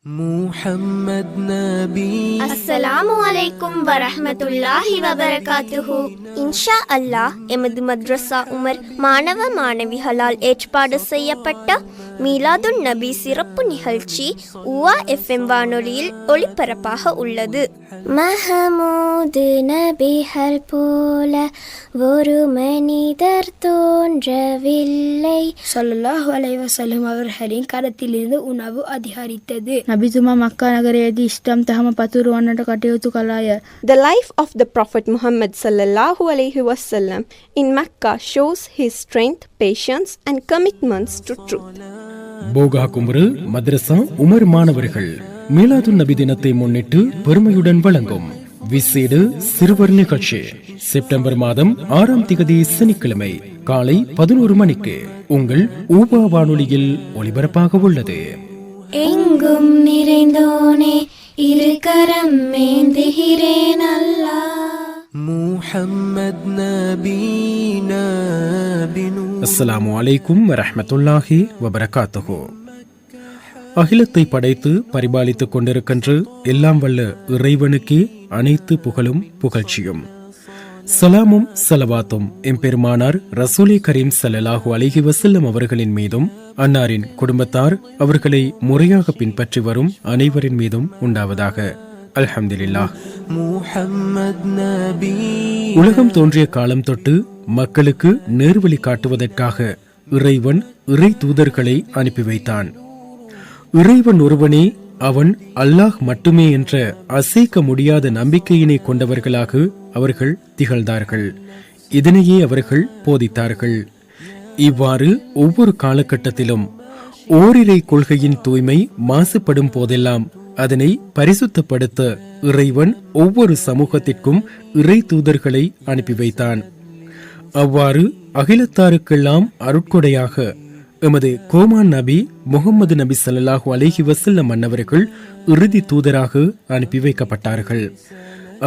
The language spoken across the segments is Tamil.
முஹம்மத் நபி. அஸ்ஸலாமு அலைக்கும் வரஹ்மத்துல்லாஹி வபரகாத்துஹு. இன்ஷா அல்லாஹ் எமது மத்ரஸா உமர் மாணவ மாணவிகளால் ஏற்பாடு செய்யப்பட்ட மீலாதுன் நபி சிறப்பு நிகழ்ச்சி உவா எஃப்எம் வானொலியில் ஒளிபரப்பாக உள்ளது. மஹமூது நபிகள் போல ஒரு மனிதர் தோன்றவில்லை. ஸல்லல்லாஹு அலைஹி வஸல்லம் அவர்களின் கரத்திலிருந்து உணவு அதிகரித்தது. නබිතුමා මක්කා නගරයේදී ඉස්ලාම් දහම පතුරවන්නට කටයුතු කළාය. The life of the Prophet Muhammad sallallahu alaihi wasallam in Mecca shows his strength, patience and commitments to truth. போகா குமரு மദ്രസா உமர் மாணவர்கள் மீலாதுன் நபி தினத்தை முன்னிட்டு பெருமையுடன் வழங்கும் விசேட சிறுவர் நிகழ்ச்சி செப்டம்பர் மாதம் 6ஆம் தேதி சனிக்கிழமை காலை 11 மணிக்கு உங்கள் ஊபா வானொலியில் ஒளிபரப்பாக உள்ளது. எங்கும் நிறைந்தோனே இருக்கரம் மேந்துகிறேன் அல்லாஹ். முஹம்மத் நபி நபினு. அஸ்ஸலாமு அலைக்கும் வரஹ்மத்துல்லாஹி வபரகாத்துஹு. அகிலத்தை படைத்து பரிபாலித்துக் கொண்டிருக்கின்ற எல்லாம் வல்ல இறைவனுக்கே அனைத்து புகழும் புகழ்ச்சியும் சலாமும் சலவாத்தும் எம்பெருமானார் ரசூலே கரீம் ஸல்லல்லாஹு அலைஹி வஸல்லம் அவர்களின் மீதும் அன்னாரின் குடும்பத்தார் அவர்களை முறையாக பின்பற்றி வரும் அனைவரின் மீதும் உண்டாவதாக. அல்ஹம்துலில்லாஹ். முஹம்மத் நபி. உலகம் தோன்றிய காலம் தொட்டு மக்களுக்கு நேர்வழி காட்டுவதற்காக இறைவன் இறை தூதர்களை அனுப்பி வைத்தான். இறைவன் ஒருவனே, அவன் அல்லாஹ் மட்டுமே என்ற அசைக்க முடியாத நம்பிக்கையினை கொண்டவர்களாக அவர்கள் திகழ்ந்தார்கள். இதனையே அவர்கள் போதித்தார்கள். இவ்வாறு ஒவ்வொரு காலகட்டத்திலும் ஓரிரை கொள்கையின் தூய்மை மாசுபடும் போதெல்லாம் அதனை பரிசுத்தப்படுத்த இறைவன் ஒவ்வொரு சமூகத்திற்கும் இறை தூதர்களை அனுப்பி வைத்தான். அவ்வாறு அகிலத்தாருக்கெல்லாம் அருட்கொடையாக எமது கோமான் நபி முகமது நபி ஸல்லல்லாஹு அலைஹி வஸல்லம் அன்னவர்கள் இறுதி தூதராக அனுப்பி வைக்கப்பட்டார்கள்.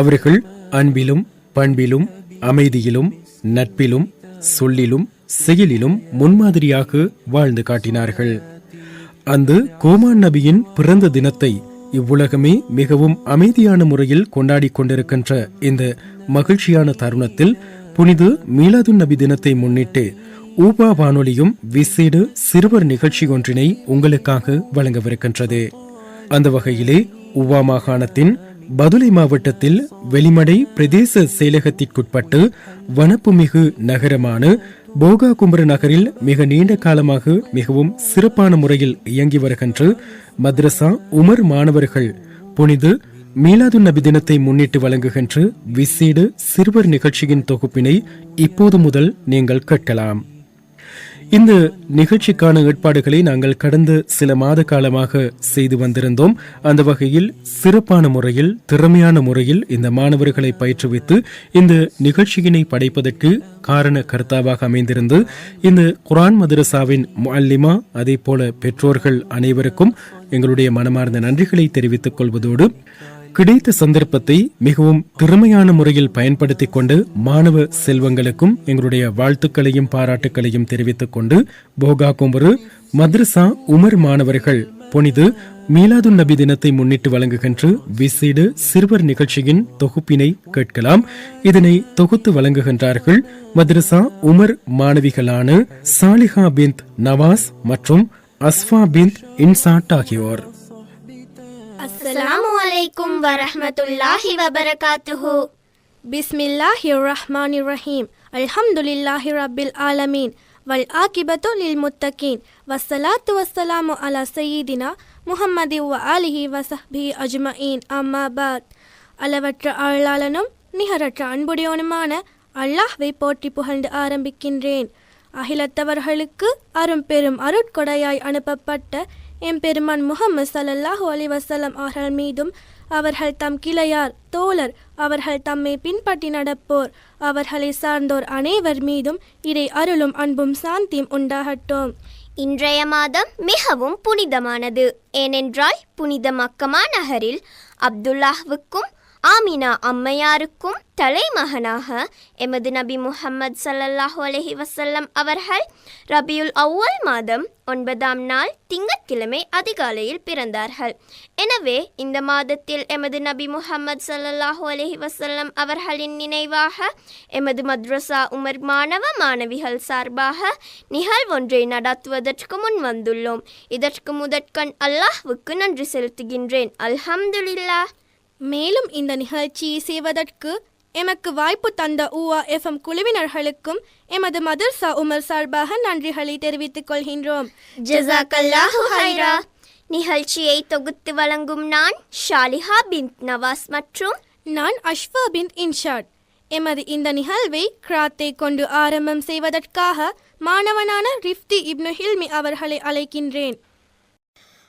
அவர்கள் அன்பிலும் பண்பிலும் அமைதியிலும் நட்பிலும் சொல்லிலும் செயலிலும் முன்மாதிரியாக வாழ்ந்து காட்டினார்கள். அந்த கோமான் நபியின் பிறந்த தினத்தை இவ்வுலகமே மிகவும் அமைதியான முறையில் கொண்டாடி கொண்டிருக்கின்ற இந்த மகிழ்ச்சியான தருணத்தில் புனித மீலாதுன் நபி தினத்தை முன்னிட்டு ஊபா வானொலியும் விசேட சிறுவர் நிகழ்ச்சி ஒன்றினை உங்களுக்காக வழங்கவிருக்கின்றது. அந்த வகையிலே ஊவா மாகாணத்தின் பதுளை மாவட்டத்தில் வெளிமடை பிரதேச செயலகத்திற்குட்பட்டு வனப்புமிகு நகரமான போகா கும்பர நகரில் மிக நீண்ட காலமாக மிகவும் சிறப்பான முறையில் இயங்கி வருகின்ற மத்ரசா உமர் மாணவர்கள் புனித மீலாதுன் நபி தினத்தை முன்னிட்டு வழங்குகின்ற விசேட சிறுவர் நிகழ்ச்சியின் தொகுப்பினை இப்போது முதல் நீங்கள் கேட்கலாம். இந்த நிகழ்ச்சிக்கான ஏற்பாடுகளை நாங்கள் கடந்த சில மாத காலமாக செய்து வந்திருந்தோம். அந்த வகையில் சிறப்பான முறையில் திறமையான முறையில் இந்த மாணவர்களை பயிற்றுவித்து இந்த நிகழ்ச்சியினை படைப்பதற்கு காரண கர்த்தாவாக அமைந்திருந்து இந்த குர்ஆன் மதரசாவின் முஅல்லிமா அதே போல பெற்றோர்கள் அனைவருக்கும் எங்களுடைய மனமார்ந்த நன்றிகளை தெரிவித்துக் கொள்வதோடு கிடைத்த சந்தர்ப்பத்தை மிகவும் திறமையான முறையில் பயன்படுத்திக் கொண்டு மாணவ செல்வங்களுக்கும் எங்களுடைய வாழ்த்துக்களையும் பாராட்டுக்களையும் தெரிவித்துக் கொண்டு போகா கும்பரு மத்ரசா உமர் மாணவர்கள் புனித மீலாதுன் நபி தினத்தை முன்னிட்டு வழங்குகின்ற விசேட சிறுவர் நிகழ்ச்சியின் தொகுப்பினை கேட்கலாம். இதனை தொகுத்து வழங்குகின்றார்கள் மத்ரசா உமர் மாணவிகளான சாலிஹா பின்த் நவாஸ் மற்றும் அஸ்ஃபா பின்த் இன்சாட் ஆகியோர். அஸ்ஸலாமு அலைக்கும் வரஹ்மத்துல்லாஹி வபரகாத்துஹு. பிஸ்மில்லாஹிர் ரஹ்மானிர் ரஹீம். அல்ஹம்துலில்லாஹி ரப்பில் ஆலமீன் வல் ஆகிபத்து லில் முத்தகீன் வஸ்ஸலாத்து வஸ்ஸலாமு அலா சய்யிதினா முஹம்மதி வ ஆலிஹி வ ஸஹ்பிஹி அஜ்மஈன். அம்மா பாத். அளவற்ற அருளாளனும் நிகரற்ற அன்புடையவனுமான அல்லாஹ்வை போற்றி புகழ்ந்து ஆரம்பிக்கின்றேன். அகிலத்தவர்களுக்கு அரும்பெரும் அருட்கொடையாய் அனுப்பப்பட்ட எம்பெருமான் முஹம்மது ஸல்லல்லாஹு அலைஹி வஸல்லம் அவர்கள் மீதும் அவர்கள் தம் கிளையார் தோழர் அவர்கள் தம்மை பின்பற்றி நடப்போர் அவர்களை சார்ந்தோர் அனைவர் மீதும் இறை அருளும் அன்பும் சாந்தியும் உண்டாகட்டும். இன்றைய மாதம் மிகவும் புனிதமானது. ஏனென்றால் புனித மக்கமா நகரில் அப்துல்லாஹ்வுக்கும் ஆமினா அம்மையாருக்கும் தலைமகனாக எமது நபி முஹம்மது ஸல்லல்லாஹு அலைஹி வஸல்லம் அவர்கள் ரபியுல் அவ்வல் மாதம் 9ஆம் நாள் திங்கட்கிழமை அதிகாலையில் பிறந்தார்கள். எனவே இந்த மாதத்தில் எமது நபி முஹம்மது ஸல்லல்லாஹு அலைஹி வஸல்லம் அவர்களின் நினைவாக எமது மத்ரஸா உமர் மாணவ மாணவிகள் சார்பாக நிகழ்வொன்றை நடத்துவதற்கு முன் வந்துள்ளோம். இதற்கு முதற்கண் அல்லாஹ்வுக்கு நன்றி செலுத்துகின்றேன். அல்ஹம்துலில்லாஹ். மேலும் இந்த நிகழ்ச்சியை செய்வதற்கு எமக்கு வாய்ப்பு தந்த ஊவா எஃப்எம் குழுவினர்களுக்கும் எமது மதர்சா உமர் சார்பாக நன்றிகளை தெரிவித்துக் கொள்கின்றோம். ஜஸாக்கல்லாஹு ஹைரா. நிகழ்ச்சியை தொகுத்து வழங்கும் நான் ஷாலிஹா பின் நவாஸ் மற்றும் நான் அஷ்ஃபா பின் இன்ஷாட். எமது இந்த நிகழ்வை கிராத்தை கொண்டு ஆரம்பம் செய்வதற்காக மாணவனான ரிஃப்தி இப்னு ஹில்மி அவர்களை அழைக்கின்றேன்.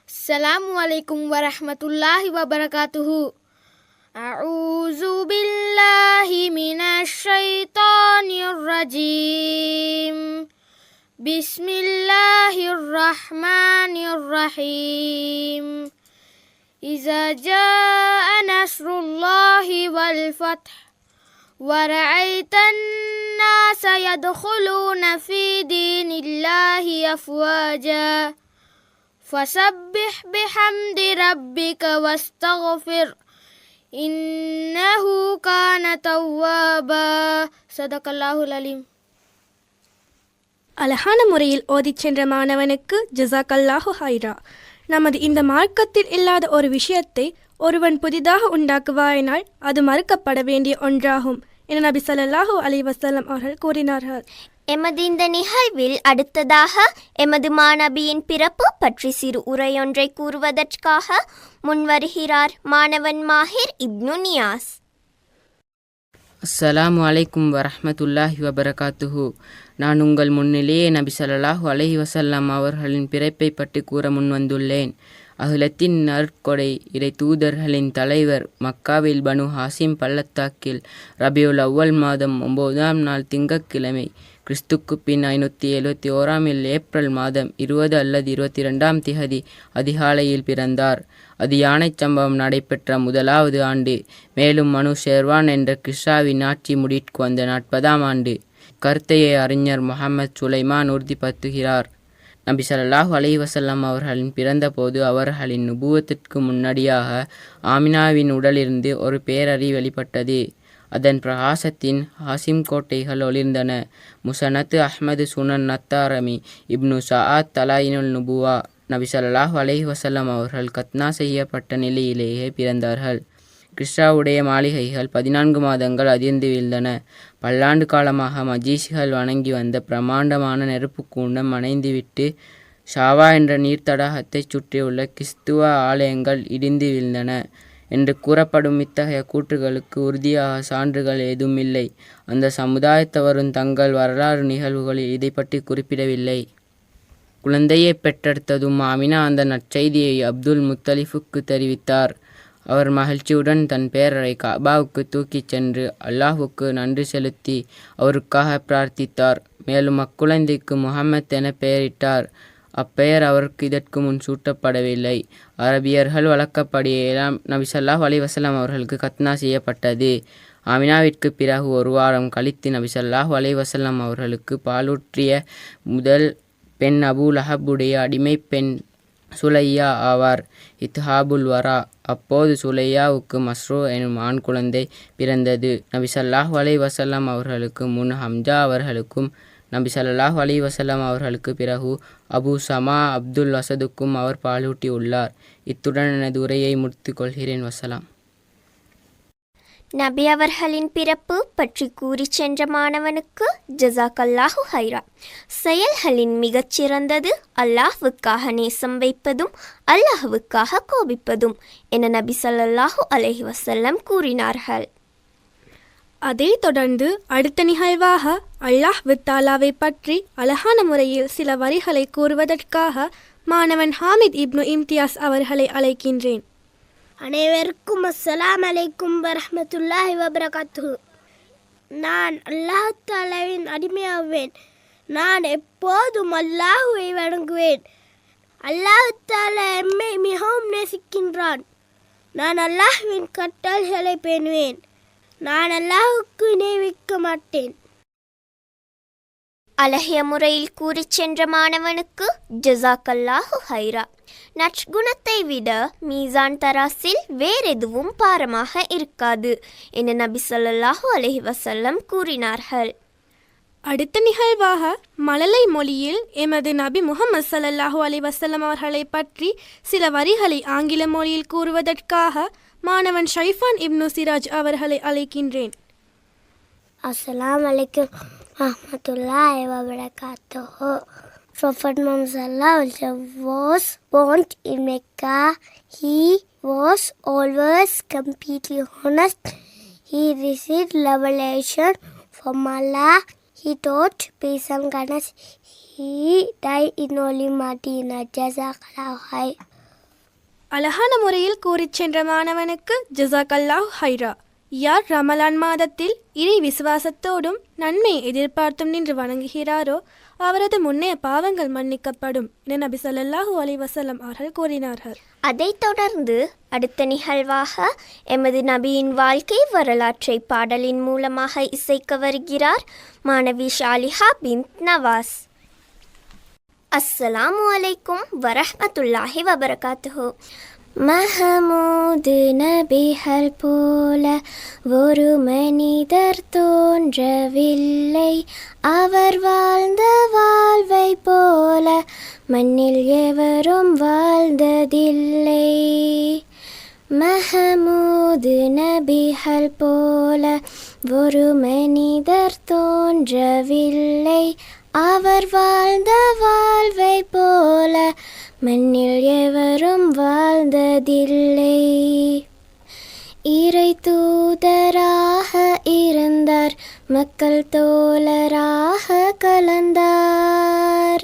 அஸ்ஸலாமு அலைக்கும் வரஹ்மத்துல்லாஹி வபரகாத்துஹு. அஊஸு பில்லாஹி மினஷ் ஷைத்தானிர் ரஜீம். பிஸ்மில்லாஹிர் ரஹ்மானிர் ரஹீம். இஸா ஜாஅ நஸ்ருல்லாஹி வல் ஃபத்ஹ் وَرَأَيْتَ النَّاسَ يَدْخُلُونَ فِي دِينِ اللَّهِ أَفْوَاجًا فَسَبِّحْ بِحَمْدِ رَبِّكَ وَاسْتَغْفِرْ إِنَّهُ كَانَ تَوَّابًا صدق الله العليم. அழகான முறையில் ஓதிச் சென்ற மாணவனுக்கு ஜஸாக்கல்லாஹு ஹைரா. நமது இந்த மார்க்கத்தில் இல்லாத ஒரு விஷயத்தை ஒருவன் புதிதாக உண்டாக்குவாயினால் அது மறுக்கப்பட வேண்டிய ஒன்றாகும் என நபி ஸல்லல்லாஹு அலைஹி வஸல்லம் அவர்கள் கூறினார்கள். எமது இந்த நிகழ்வில் அடுத்ததாக எமது மாணபியின் பிறப்பு பற்றி சிறு உரையொன்றை கூறுவதற்காக முன்வருகிறார் மாணவன் மாஹிர் இப்னு நியாஸ். அஸ்ஸலாமு அலைக்கும் வரஹ்மத்துல்லாஹி வபரகாத்துஹு. நான் உங்கள் முன்னிலேயே நபி ஸல்லல்லாஹு அலைஹி வஸல்லம் அவர்களின் பிறப்பை பற்றி கூற முன்வந்துள்ளேன். அகிலத்தின் நற்கொடை இறை தூதர்களின் தலைவர் மக்காவில் பனு ஹாசிம் பள்ளத்தாக்கில் ரபியுல் அவ்வல் மாதம் 9ஆம் நாள் திங்கட்கிழமை கிறிஸ்துக்கு பின் 571 ஏப்ரல் மாதம் 20 அல்லது 22ஆம் திகதி அதிகாலையில் பிறந்தார். அது யானை சம்பவம் நடைபெற்ற முதலாவது ஆண்டு. மேலும் மனு ஷெர்வான் என்ற கிஸ்ராவின் ஆட்சி முடிவுக்கு வந்த 40ஆம் ஆண்டு. கருத்தையை அறிஞர் முஹம்மது சுலைமான் உறுதிப்படுத்துகிறார். நபி ஸல்லல்லாஹு அலைஹி வஸல்லம் அவர்களின் பிறந்தபோது அவர்களின் நுபுவத்திற்கு முன்னடியாக ஆமினாவின் உடலிருந்து ஒரு பேரறி வெளிப்பட்டது. அதன் பிரகாசத்தின் ஹாசிம் கோட்டைகள் ஒளிர்ந்தன. முசனத்து அஹ்மது சுனன் நத்தாரமி இப்னு சஆத் தலாயினுல் நுபுவா. நபி ஸல்லல்லாஹு அலைஹி வஸல்லம் அவர்கள் கத்னா செய்யப்பட்ட நிலையிலேயே பிறந்தார்கள். கிறிஸ்டாவுடைய மாளிகைகள் 14 மாதங்கள் அதிர்ந்து வீழ்ந்தன. பல்லாண்டு காலமாக மஜீசிகள் வணங்கி வந்த பிரமாண்டமான நெருப்பு கூண்டம் அணைந்துவிட்டு ஷாவா என்ற நீர்த்தடாகத்தை சுற்றியுள்ள கிறிஸ்துவ ஆலயங்கள் இடிந்து வீழ்ந்தன என்று கூறப்படும் இத்தகைய கூற்றுகளுக்கு உறுதியாக சான்றுகள் ஏதும் இல்லை. அந்த சமுதாயத்தவரும் தங்கள் வரலாறு நிகழ்வுகளில் இதை பற்றி குறிப்பிடவில்லை. குழந்தையை பெற்றெடுத்ததும் ஆமினா அந்த நற்செய்தியை அப்துல் முத்தலிஃபுக்கு தெரிவித்தார். அவர் மகிழ்ச்சியுடன் தன் பேரரை காபாவுக்கு தூக்கிச் சென்று அல்லாஹுக்கு நன்றி செலுத்தி அவருக்காக பிரார்த்தித்தார். மேலும் அக்குழந்தைக்கு முஹம்மத் என பெயரிட்டார். அப்பெயர் அவருக்கு இதற்கு முன் சூட்டப்படவில்லை. அரபியர்கள் வழக்கப்படியே நபி ஸல்லல்லாஹு அலைஹி வஸல்லம் அவர்களுக்கு கத்னா செய்யப்பட்டது. ஆமினாவிற்கு பிறகு ஒரு வாரம் கழித்து நபி ஸல்லல்லாஹு அலைஹி வஸல்லம் அவர்களுக்கு பாலூற்றிய முதல் பெண் அபூ லஹபுடைய அடிமை பெண் சுலையா ஆவார். இத்ஹாபுல் வரா. அப்போது சுலையாவுக்கு மஸ்ரூ எனும் ஆண் குழந்தை பிறந்தது. நபி ஸல்லல்லாஹு அலைஹி வஸல்லம் அவர்களுக்கு முன் ஹம்ஜா அவர்களுக்கும் நபி ஸல்லல்லாஹு அலைஹி வஸல்லம் அவர்களுக்கு பிறகு அபு சமா அப்துல் அசதுக்கும் அவர் பாலூட்டி உள்ளார். இத்துடன் எனது உரையை முடித்துக் கொள்கிறேன். வசலாம். நபி அவர்களின் பிறப்பு பற்றி கூறி சென்ற மாணவனுக்கு ஜஸாக்கல்லாஹு ஹைரா. செயல்களின் மிகச்சிறந்தது அல்லாஹ்வுக்காக நேசம் வைப்பதும் அல்லாஹ்வுக்காக கோபிப்பதும் என நபி ஸல்லல்லாஹு அலைஹி வஸல்லம் கூறினார்கள். அதை தொடர்ந்து அடுத்த நிகழ்வாக அல்லாஹ் தாலாவை பற்றி அழகான முறையில் சில வரிகளை கூறுவதற்காக மாணவன் ஹாமித் இப்னு இம்தியாஸ் அவர்களை அழைக்கின்றேன். அனைவருக்கும் அஸ்ஸலாமு அலைக்கும் வரஹ்மத்துல்லாஹி வபரகாத்துஹு. நான் அல்லாஹ் தாலாவின் அடிமையாவேன். நான் எப்போதும் அல்லாஹுவை வணங்குவேன். அல்லாஹ் தாலா எம்மை மிகவும் நேசிக்கின்றான். நான் அல்லாஹ்வின் கட்டளைகளை பேணுவேன். நான் அல்லாஹ்வுக்கு இணை வைக்க மாட்டேன். அழகிய முறையில் கூறிச் சென்ற மாணவனுக்கு ஜஸாக்கல்லாஹு ஹைரா. நற்குணத்தை விட மீசான் தராசில் வேறெதுவும் பாரமாக இருக்காது என நபி ஸல்லல்லாஹு அலைஹி வஸல்லம் கூறினார்கள். அடுத்த நிகழ்வாக மழலை மொழியில் எமது நபி முஹம்மது ஸல்லல்லாஹு அலைஹி வஸல்லம் அவர்களை பற்றி சில வரிகளை ஆங்கில மொழியில் கூறுவதற்காக மாணவன் ஷைஃபான் இப்னு சிராஜ் அவர்களை அழைக்கின்றேன். அஸ்ஸலாமு அலைக்கும் வரஹ்மத்துல்லாஹி வபரகாத்துஹு. Prophet Muhammad sallallahu alaihi wasallam was born in Mecca. He was always completely honest. He received revelation from Allah. He taught peace and kindness. He died in Holy Medina. Jazakallahu khair. அழகான முறையில் கூறிச் சென்ற மாணவனுக்கு ஜஸாக்கல்லாஹு ஹைரா. யார் ரமலான் மாதத்தில் இறை விசுவாசத்தோடும் நன்மை எதிர்பார்த்தும் நின்று வணங்குகிறாரோ அவரது முன்னைய பாவங்கள் மன்னிக்கப்படும் என நபி ஸல்லல்லாஹு அலைஹி வஸல்லம் அவர்கள் கூறினார்கள். அதைத் தொடர்ந்து அடுத்த நிகழ்வாக எமது நபியின் வாழ்க்கை வரலாற்றை பாடலின் மூலமாக இசைக்க வருகிறார் மாணவி ஷாலிஹா பின்த் நவாஸ். அஸ்ஸலாமு அலைக்கும் வரஹ்மத்துல்லாஹி வபரகாத்துஹு. மஹமூது நபிகள் போல ஒரு மனிதர் தோன்றவில்லை, அவர் வாழ்ந்த வாழ்வை போல மண்ணில் எவரும் வாழ்ந்ததில்லை. மஹமூது நபிகள் போல ஒரு மனிதர் தோன்றவில்லை, அவர் வாழ்ந்த வாழ்வை போல மண்ணில் எவரும் வாழ்ந்ததில்லை. இறை தூதராக இருந்தார், மக்கள் தோழராக கலந்தார்,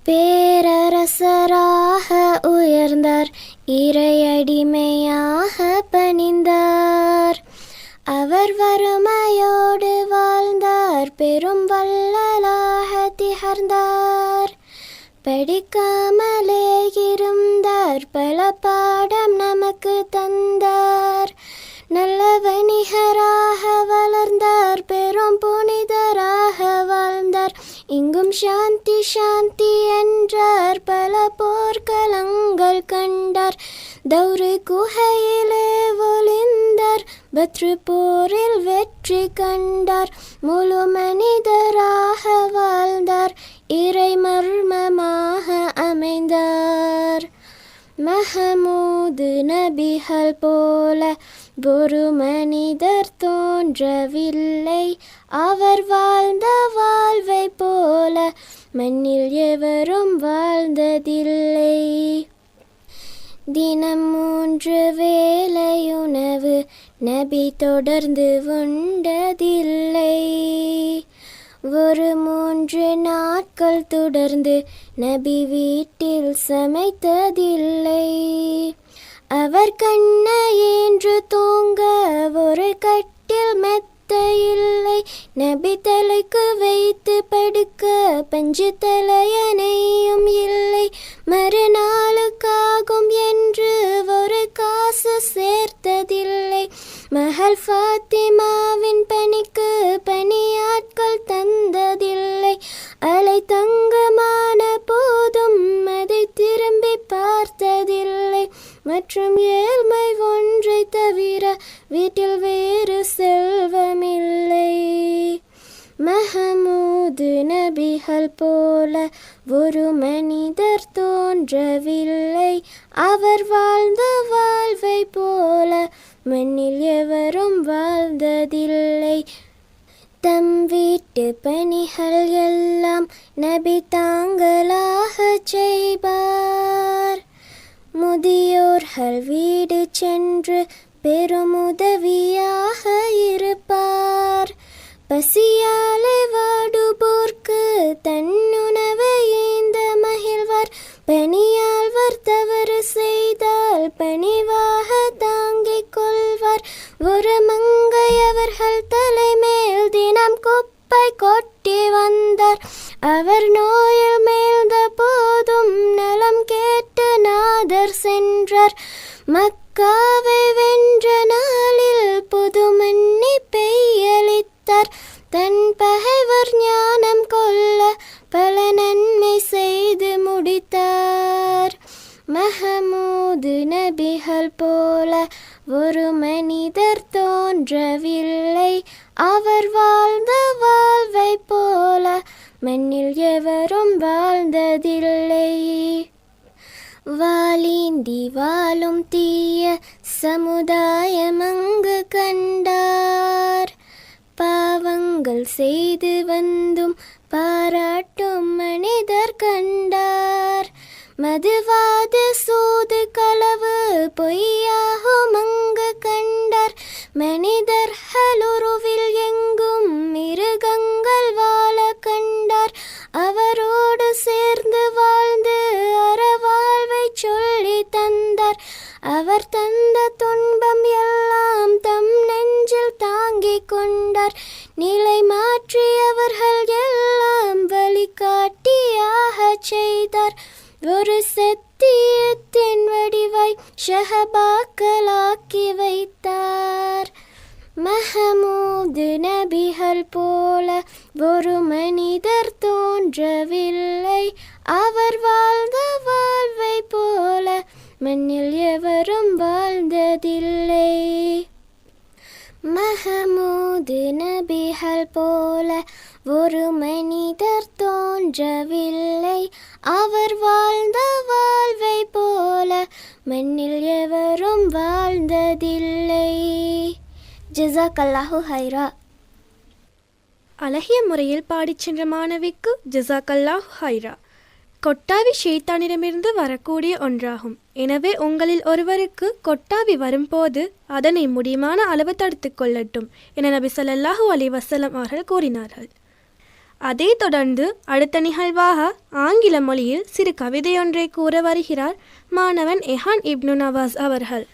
பேரரசராக உயர்ந்தார், இறையடிமையாக பணிந்தார். அவர் வறுமையோடு வாழ்ந்தார், பெரும் வள்ளலாக திகழ்ந்தார், படிக்காமலே இருந்தார், பல பாடம் நமக்கு தந்தார், நல்ல வணிகராக வளர்ந்தார், பெரும் புனிதராக வாழ்ந்தார், இங்கும் சாந்தி சாந்தி என்றார், பல போர்க்களங்கள் கண்டார், தௌரு குகையிலே ஒளிந்தார், பத்ரு போரில் வெற்றி கண்டார், முழு மனிதராக வாழ்ந்தார், இறை மர்மமாக அமைந்தார். மஹமூது நபிகள் போல ஒரு மனிதர் தோன்றவில்லை, அவர் வாழ்ந்த வாழ்வை போல மண்ணில் எவரும் வாழ்ந்ததில்லை. தினம் 3 வேளையுணவு நபி தொடர்ந்து உண்டதில்லை, ஒரு 3 நாட்கள் தொடர்ந்து நபி வீட்டில் சமைத்ததில்லை. அவர் கண்ணையென்று தூங்க ஒரு கட்டில் மெத்தையில்லை, நபி தலைக்கு வைத்து படுக்க பஞ்சு தலையணையும் இல்லை, மறுநாளுக்காகும் என்று ஒரு காசு சேர்த்ததில்லை. மகள் ஃபாத்திமாவின் பணிக்கு பணியாட்கள் தந்ததில்லை, அலை தங்கமான போதும் அதை திரும்பி பார்த்ததில்லை, மற்றும் ஏழ்மை ஒன்றை தவிர வீட்டில் வேறு செல்வமில்லை. மஹமூது நபிகள் போல ஒரு மனிதர் தோன்றவில்லை, அவர் வாழ்ந்த வாழ்வை போல மண்ணில் எவரும் வாழ்ந்ததில்லை. தம் வீட்டு பணிகள் எல்லாம் நபி தாங்களாக செய்வார், முதியோர்கள் வீடு சென்று பெருமுதவியாக இருப்பார், பசியாலே வாடுபோர்க்கு தன்னுணவை ஏந்த மகிழ்வார், பணியாள்வர் தவறு செய்தால் பணிவாக தாங்கிக் கொள்வார், ஒரு மங்கை அவர்கள் தலைமேல் தினம் குப்பை கொட்டி வந்தார், அவர் நோயில் மேல்ந்த போதும் நலம் கேட்டு நாதர் சென்றார், மக்காவை வென்ற நாளில் புது மன்னிப்பை அளித்தார். தன் பகைவர் ஞானம் கொள்ள பல நன்மை செய்து முடித்தார். மஹமூது நபிகள் போல ஒரு மனிதர் தோன்றவில்லை. அவர் வாழ்ந்த வாழ்வை போல மண்ணில் எவரும் வாழ்ந்ததில்லை. வாலிந்தி வாழும் தீய சமுதாயம் அங்கு கண்டார். பாவங்கள் செய்து வந்தும் பாராட்டும் மனிதர் கண்டார். மதுவாத சூது களவு பொய்யாகும் அங்கு கண்டார். மனிதர்கள் உருவில் எங்கும் மிருகங்கள் வாழ கண்டார். அவரோடு சேர்ந்து வாழ்ந்து அறவாழ்வை சொல்லி தந்தார். அவர் தந்த துன்பம் எல்லாம் தம் நெஞ்சில் தாங்கிக் கொண்டார். நிலை மாற்றி அவர்கள் எல்லாம் வழிகாட்டியாக செய்தார். ஒரு சத்தியத்தின் வடிவாய் ஷஹபாக்களாக்கி வைத்தார். மஹமூது நபிகள் போல ஒரு மனிதர் தோன்றவில்லை. அவர் வாழ்ந்த வாழ்வை போல மண்ணில் எவரும் வாழ்ந்ததில்லை. மஹமூது நபிகள் போல ஒரு மனிதர் தோன்றவில்லை. அவர் வாழ்ந்த வாழ்வை போல மண்ணில் எவரும் வாழ்ந்ததில்லை. ஜஸாக்கல்லாஹு ஹைரா. அழகிய முறையில் பாடிச் சென்ற மாணவிக்கு ஜஸாக்கல்லாஹு ஹைரா. கொட்டாவி ஷைத்தானிடமிருந்து வரக்கூடிய ஒன்றாகும். எனவே உங்களில் ஒருவருக்கு கொட்டாவி வரும்போது அதனை முடியுமான அளவு தடுத்து கொள்ளட்டும் என நபி ஸல்லல்லாஹு அலைஹி வஸல்லம் அவர்கள் கூறினார்கள். அதை தொடர்ந்து அடுத்த நிகழ்வாக ஆங்கில மொழியில் சிறு கவிதையொன்றை கூற வருகிறார் மாணவன் எஹான் இப்னு நவாஸ் அவர்கள்.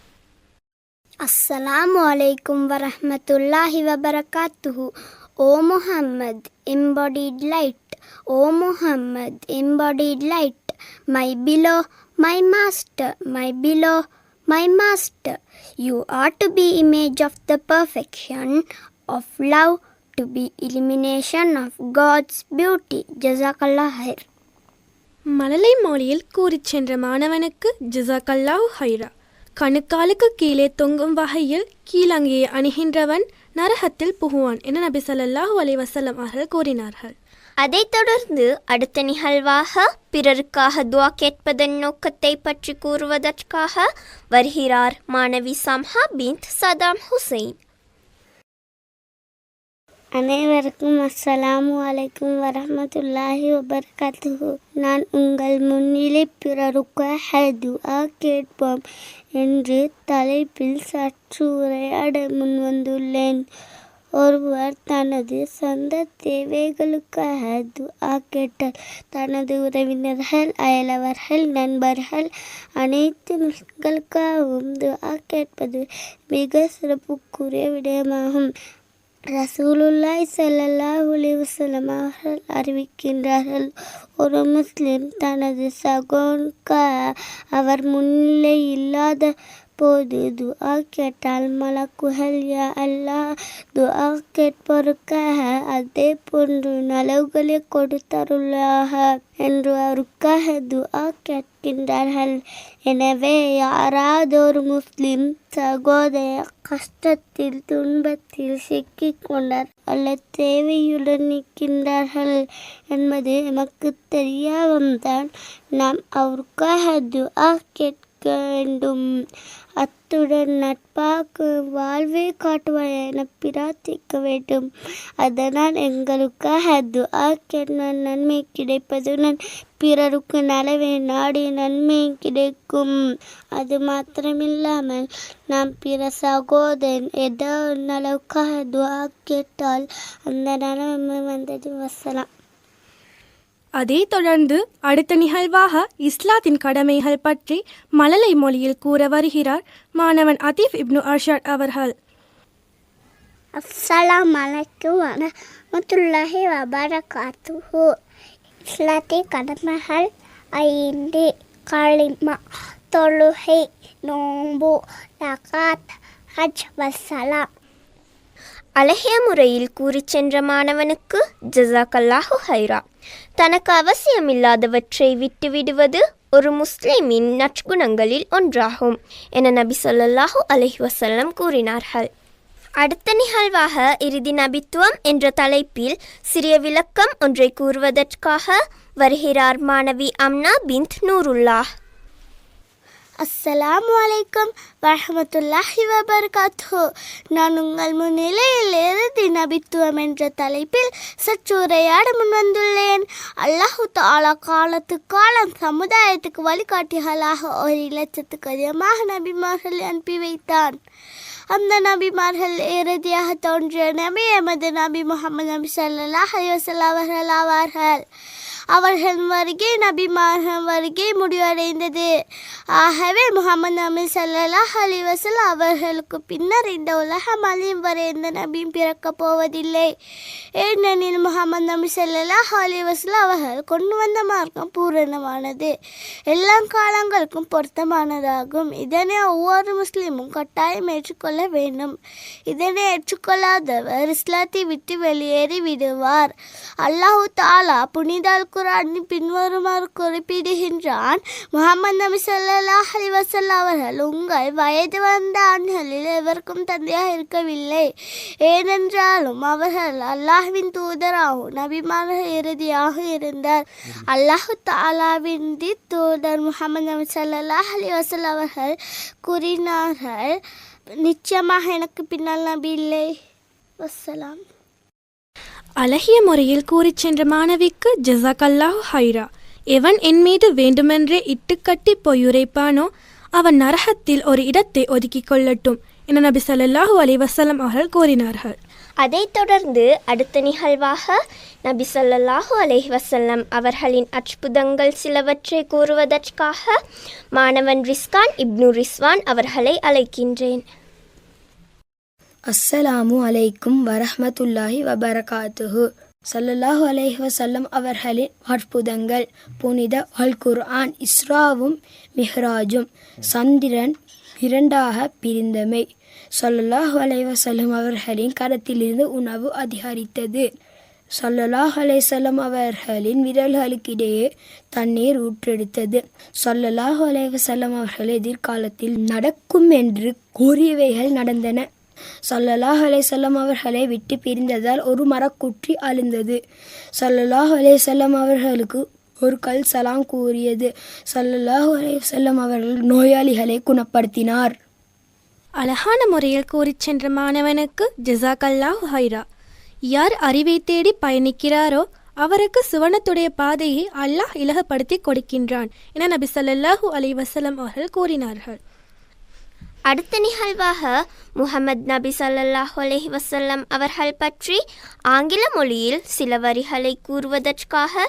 அஸ்ஸலாமு அலைக்கும் வரஹ்மத்துல்லாஹி வபரகாத்துஹு. O Muhammad, embodied light. O Muhammad, embodied light. My below, my master, my below, my master. You are to be image of the perfection of love, to be illumination of God's beauty. Jazakallah khair. மழலை மொழியில் கூறிச் சென்ற மாணவனுக்கு ஜஸாக்கல்லாஹு ஹைரா. கணுக்காலுக்கு கீழே தொங்கும் வகையில் கீழங்கியை அணிகின்றவன் நரகத்தில் புகுவான் என நபி ஸல்லல்லாஹு அலைஹி வஸல்லம் அவர்கள் கூறினார்கள். அதைத் தொடர்ந்து அடுத்த நிகழ்வாக பிறருக்காக துஆ கேட்பதன் நோக்கத்தை பற்றி கூறுவதற்காக வருகிறார் மாணவி சம்ஹா பின்த் சதாம் ஹுசைன். அனைவருக்கும் அஸ்ஸலாமு அலைக்கும் வரஹ்மத்துல்லாஹி வபரகாத்துஹு. நான் உங்கள் முன்னிலை பிறருக்காக துஆ கேட்போம் என்று தலைப்பில் சற்று உரையாட முன்வந்துள்ளேன். ஒருவர் தனது சொந்த தேவைகளுக்காக துஆ கேட்டால் தனது உறவினர்கள், அயலவர்கள், நண்பர்கள் அனைத்து மக்களுக்காகவும் துஆ கேட்பது மிக சிறப்புக்குரிய விடயமாகும். ரசூலுல்லாஹி ஸல்லல்லாஹு அலைஹி வஸல்லம் அவர்கள் அறிவிக்கின்றார்கள், ஒரு முஸ்லிம் தனது சகோதரனுக்காக அவர் முன்னிலை இல்லாத போது துஆ கேட்டால் மலக்குகள் யா அல்லாஹ் துஆ கேட்போருக்காக அதே போன்று நலவுகளை கொடுத்தருளாக என்று அவருக்காக துஆ கேட்கின்றார்கள். எனவே யாராவது ஒரு முஸ்லிம் சகோதரர் கஷ்டத்தில் துன்பத்தில் சிக்கிக் கொண்டார் அல்லது தேவையுடன் நிற்கின்றார்கள் என்பது நமக்கு தெரியாமல்தான் நாம் அவருக்காக துஆ கேட்க வேண்டும். அத்துடன் நட்பாக வாழ்வை காட்டுவாய் என பிரார்த்திக்க வேண்டும். அதனால் எங்களுக்காக துஆ கேட்டால் நன்மை கிடைப்பதுடன் பிறருக்கு நலவை நாடி நன்மை கிடைக்கும். அது மாத்திரமில்லாமல் நாம் பிற சகோதரன் ஏதோ நலவுக்காக துஆ கேட்டால் அந்த நலவை வந்தது. வசலாம். அதைத் தொடர்ந்து அடுத்த நிகழ்வாக இஸ்லாத்தின் கடமைகள் பற்றி மழலை மொழியில் கூற வருகிறார் மாணவன் அதீஃப் இப்னு அர்ஷாத் அவர்கள். அஸ்ஸலாமு அலைக்கும் வரஹ்மத்துல்லாஹி வபரகாத்துஹு. இஸ்லாத்தின் கடமைகள் 5. களிமா. தொழுகை, நோன்பு, ஜகாத், ஹஜ் வஸ்ஸலாம். அழகிய முறையில் கூறிச் சென்ற மாணவனுக்கு ஜஸாக்கல்லாஹு ஹைரா. தனக்கு அவசியமில்லாதவற்றை விட்டுவிடுவது ஒரு முஸ்லிமின் நற்குணங்களில் ஒன்றாகும் என நபி ஸல்லல்லாஹு அலைஹி வஸல்லம் கூறினார்கள். அடுத்த நிகழ்வாக இறுதி நபித்துவம் என்ற தலைப்பில் சிறிய விளக்கம் ஒன்றை கூறுவதற்காக வருகிறார் மாணவி அம்னா பின்த் நூருல்லாஹ். அஸ்ஸலாமு அலைக்கும் வரஹ்மத்துல்லாஹி வபரகாத்துஹு. நான் உங்கள் முன்னிலையில் இறுதி நபித்துவம் என்ற தலைப்பில் சற்று உரையாட முன்வந்துள்ளேன். அல்லாஹு தஆலா காலத்துக்கு காலம் சமுதாயத்துக்கு வழிகாட்டிகளாக 1,00,000க்கு அதிகமாக நபிமார்களை அனுப்பி வைத்தான். அந்த நபிமார்கள் இறுதியாக தோன்றிய நபி எமது நபி முஹம்மது நபி ஸல்லல்லாஹு அலைஹி வஸல்லம் அவர்கள் ஆவார்கள். அவர்கள் வருகை நபிமார்கள் வருகை முடிவடைந்தது. ஆகவே முஹம்மது நபி ஸல்லல்லாஹு அலைஹி வஸல்லம் அவர்களுக்கு பின்னர் இந்த உலகம் அழியும் வரை எந்த நபியும் பிறக்கப் போவதில்லை. ஏனெனில் முஹம்மது நபி ஸல்லல்லாஹு அலைஹி வஸல்லம் அவர்கள் கொண்டு வந்த மார்க்கம் பூரணமானது, எல்லா காலங்களுக்கும் பொருத்தமானதாகும். இதனை ஒவ்வொரு முஸ்லீமும் கட்டாயம் ஏற்றுக்கொள்ள வேண்டும். இதனை ஏற்றுக்கொள்ளாதவர் இஸ்லாத்தை விட்டு வெளியேறி விடுவார். அல்லாஹு தஆலா புனித குர்ஆனில் பின்வருமாறு குறிப்பிடுகின்றான். முஹம்மது நபி ஸல்லல்லாஹு அலைஹி வஸல்லம் அவர்கள் உங்கள் வயது வந்த ஆண்களில் எவருக்கும் தந்தையாக இருக்கவில்லை. ஏனென்றாலும் அவர்கள் அல்லாஹ்வின் தூதராகவும் நபிமார்கள் இறுதியாக இருந்தார். அல்லாஹு தஆலாவின் தூதர் முஹம்மது நபி ஸல்லல்லாஹு அலைஹி வஸல்லம் அவர்கள் கூறினார்கள், நிச்சயமாக எனக்கு பின்னால் நபி இல்லை. வஸ்ஸலாம். அழகிய முறையில் கூறிச் சென்ற மாணவிக்கு ஜஸாக்கல்லாஹு ஹைரா. எவன் என் மீது வேண்டுமென்றே இட்டுக்கட்டி பொய்யுரைப்பானோ அவன் நரகத்தில் ஒரு இடத்தை ஒதுக்கிக் கொள்ளட்டும் என நபி ஸல்லல்லாஹு அலைஹி வஸல்லம் அவர்கள் கூறினார்கள். அதைத் தொடர்ந்து அடுத்த நிகழ்வாக நபி ஸல்லல்லாஹு அலைஹி வஸல்லம் அவர்களின் அற்புதங்கள் சிலவற்றை கூறுவதற்காக மாணவன் ரிஸ்கான் இப்னு ரிஸ்வான் அவர்களை அழைக்கின்றேன். அஸ்ஸலாமு அலைக்கும் வரஹ்மத்துல்லாஹி வபரகாத்துஹு. ஸல்லல்லாஹு அலைஹி வஸல்லம் அவர்களின் அற்புதங்கள். புனித அல் குர்ஆன். இஸ்ராவும் மிஹ்ராஜும். சந்திரன் இரண்டாக பிரிந்தமை. ஸல்லல்லாஹு அலைஹி வஸல்லம் அவர்களின் கரத்திலிருந்து உணவு அதிகரித்தது. ஸல்லல்லாஹு அலைஹி வஸல்லம் அவர்களின் விரல்களுக்கிடையே தண்ணீர் ஊற்றெடுத்தது. ஸல்லல்லாஹு அலைஹி வஸல்லம் அவர்கள் எதிர்காலத்தில் நடக்கும் என்று கூறியவைகள் நடந்தன. ஸல்லல்லாஹு அலைஹி வஸல்லம் அவர்களை விட்டு பிரிந்ததால் ஒரு மரக்குற்றி அழுந்தது. ஸல்லல்லாஹு அலைஹி வஸல்லம் அவர்களுக்கு ஒரு கல் சலாம் கூறியது. ஸல்லல்லாஹு அலைஹி வஸல்லம் அவர்கள் நோயாளிகளை குணப்படுத்தினார். அழகான முறையில் கூறிச் சென்ற மாணவனுக்கு ஜஸாக்கல்லாஹு ஹைரா. யார் அறிவை தேடி பயணிக்கிறாரோ அவருக்கு சுவனத்துடைய பாதையை அல்லாஹ் இலகுப்படுத்தி கொடுக்கின்றான் என நபி ஸல்லல்லாஹு அலைஹி வஸல்லம் அவர்கள் கூறினார்கள். அடுத்த நிகழ்வாக முஹம்மது நபி ஸல்லல்லாஹு அலைஹி வஸல்லம் அவர்கள் பற்றி ஆங்கில மொழியில் சில வரிகளை கூறுவதற்காக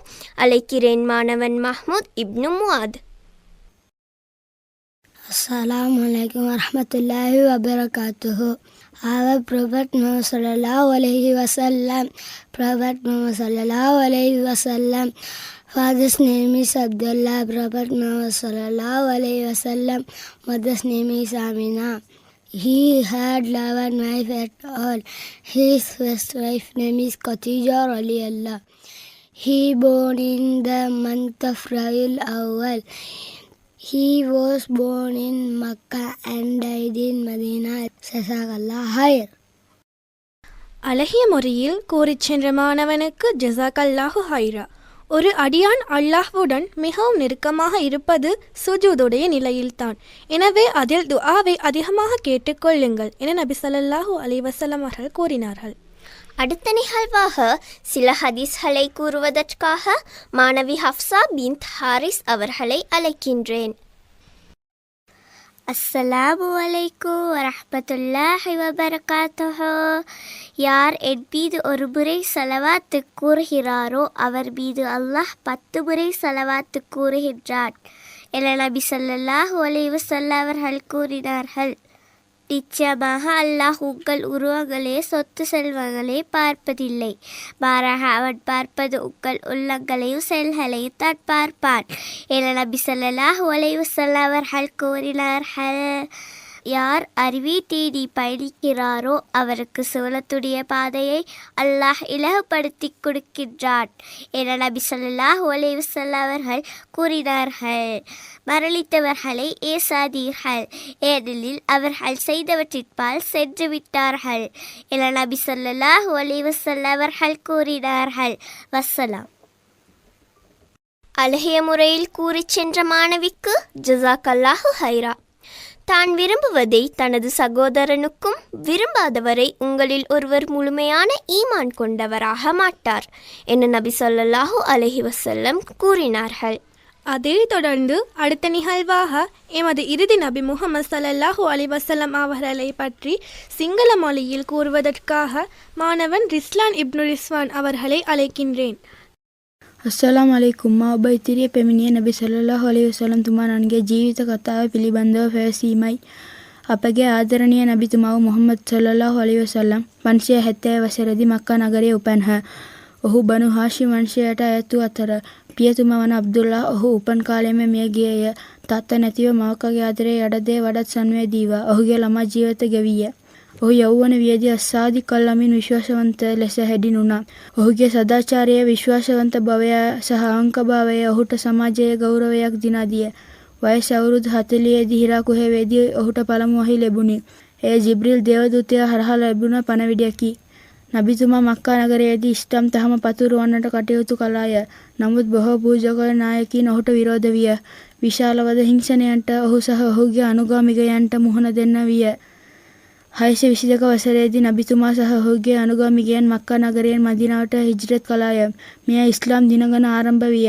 அழைக்கிறேன் மாணவன் Mahmoud Ibn Muadh. Assalamu alaikum warahmatullahi wabarakatuh. Our Prophet Muhammad sallallahu alaihi wasallam. Prophet Muhammad sallallahu alaihi wasallam. Father's name is Abdullah. Prophet Muhammad sallallahu alaihi wasallam. Mother's name is Amina. He had 11 wives at all. His first wife name is Khadija radiallah. He born in the month of Rabiul Awwal. He was born in Makkah and died in Medina. Jazakallah khair. அழகிய முறையில் கூறிச் சென்ற மாணவனுக்கு ஜஸாக்கல்லாஹு ஹைரா. ஒரு அடியான் அல்லாஹ்வுடன் மிகவும் நெருக்கமாக இருப்பது சுஜூதுடைய நிலையில்தான். எனவே அதில் துஆவை அதிகமாக கேட்டுக்கொள்ளுங்கள் என நபி ஸல்லல்லாஹு அலைஹி வஸல்லம் அவர்கள் கூறினார்கள். அடுத்த நிகழ்வாக சில ஹதீஸ்களை கூறுவதற்காக மாணவி ஹஃப்ஸா பின்த் ஹாரிஸ் அவர்களை அழைக்கின்றேன். அஸ்ஸலாமு அலைக்கும் வரஹ்மத்துல்லாஹி வபரகாத்துஹு. யார் என் மீது ஒரு முறை ஸலவாத்து கூறுகிறாரோ அவர் மீது அல்லாஹ் 10 முறை ஸலவாத்து கூறுகின்றான் என நபி ஸல்லல்லாஹு அலைஹி வஸல்லம் அவர்கள் கூறினார்கள். நிச்சயமாக அல்லாஹ் உங்கள் உருவங்களே சொத்து செல்வங்களை பார்ப்பதில்லை, மாறாக அவன் பார்ப்பது உங்கள் உள்ளங்களையும் செயல்களையும் தான் பார்ப்பான் என நபி ஸல்லல்லாஹு அலைஹி வஸல்லம் அவர்கள் கூறினார்கள். யார் அறிவை தேடி பயணிக்கிறாரோ அவருக்கு சுவனத்துடைய பாதையை அல்லாஹ் இலகுபடுத்தி கொடுக்கின்றான் என நபி ஸல்லல்லாஹு அலைஹி வஸல்லம் அவர்கள் கூறினார்கள். மரணித்தவர்களை ஏசாதீர்கள், ஏனெனில் அவர்கள் செய்தவற்றிற்பால் சென்று விட்டார்கள் என நபி ஸல்லல்லாஹு அலைஹி வஸல்லம் அவர்கள் கூறினார்கள். வஸ்ஸலாம். அழகிய முறையில் கூறிச் சென்ற மாணவிக்கு ஜஸாக்கல்லாஹு ஹைரா. தான் விரும்புவதை தனது சகோதரனுக்கும் விரும்பாதவரை உங்களில் ஒருவர் முழுமையான ஈமான் கொண்டவராக மாட்டார் என நபி ஸல்லல்லாஹு அலைஹி வஸல்லம் கூறினார்கள். அதே தொடர்ந்து அடுத்த நிகழ்வாக எமது இறுதி நபி முஹம்மது ஸல்லல்லாஹு அலைஹி வஸல்லம் அவர்களை பற்றி சிங்கள மொழியில் கூறுவதற்காக மாணவன் ரிஸ்லான் இப்னு ரிஸ்வான் அவர்களை அழைக்கின்றேன். අස්සලාමු අලයිකුම්. මා ඔබ ඉදිරියේ පැමිණිය නබි සල්ලල්ලාහු අලයිහි වසල්ලම් තුමාණන්ගේ ජීවිත කතාව පිළිබඳව පැවසීමයි. අපගේ ආදරණීය නබිතුමා වූ මුහම්මද් සල්ලල්ලාහු අලයිහි වසල්ලම් 570 වසරේදී මක්කා නගරයේ උපන්හ. ඔහු බනු හාෂිම් වංශයට අයත් වූ අතර පියතුමා වන අබ්දුල්ලා ඔහු උපන් කාලයේම මිය ගියේය. තාත්තා නැතිව මවකගේ ආදරයේ යටතේ වඩාත් සංවේදීව ඔහුගේ ළමා ජීවිත ගෙවිය. ඔහු යෞවන වියේදී අස්සාදික් අල්ලාමින් විශ්වාසවන්ත ලෙස හැදිනුණා. ඔහුගේ සදාචාරය, විශ්වාසවන්ත භවය සහ අංකභාවය ඔහුට සමාජයේ ගෞරවයක් දිනා දිය. වයස අවුරුදු 40 දී හිරා කුහේවේදී ඔහුට පළමු වහී ලැබුණි. එය ජිබ්‍රීල් දේවදූතයා හරහා ලැබුණ පණවිඩයකි. නබිතුමා මක්කා නගරයේදී ඉස්ලාම් දහම පතුරවන්නට කටයුතු කළාය. නමුත් බොහෝ පූජකයන් නායකයින් ඔහුට විරෝධ විය. විශාල වද හිංසනයන්ට ඔහු සහ ඔහුගේ අනුගාමිකයන්ට මුහුණ දෙන්න විය. 622 වසරේදී නබිතුමා සහ ඔහුගේ අනුගාමිකයන් මක්කා නගරයෙන් මදීනාවට හිජ්රත් කළාය. මෙය ඉස්ලාම් දිනගණන ආරම්භ විය.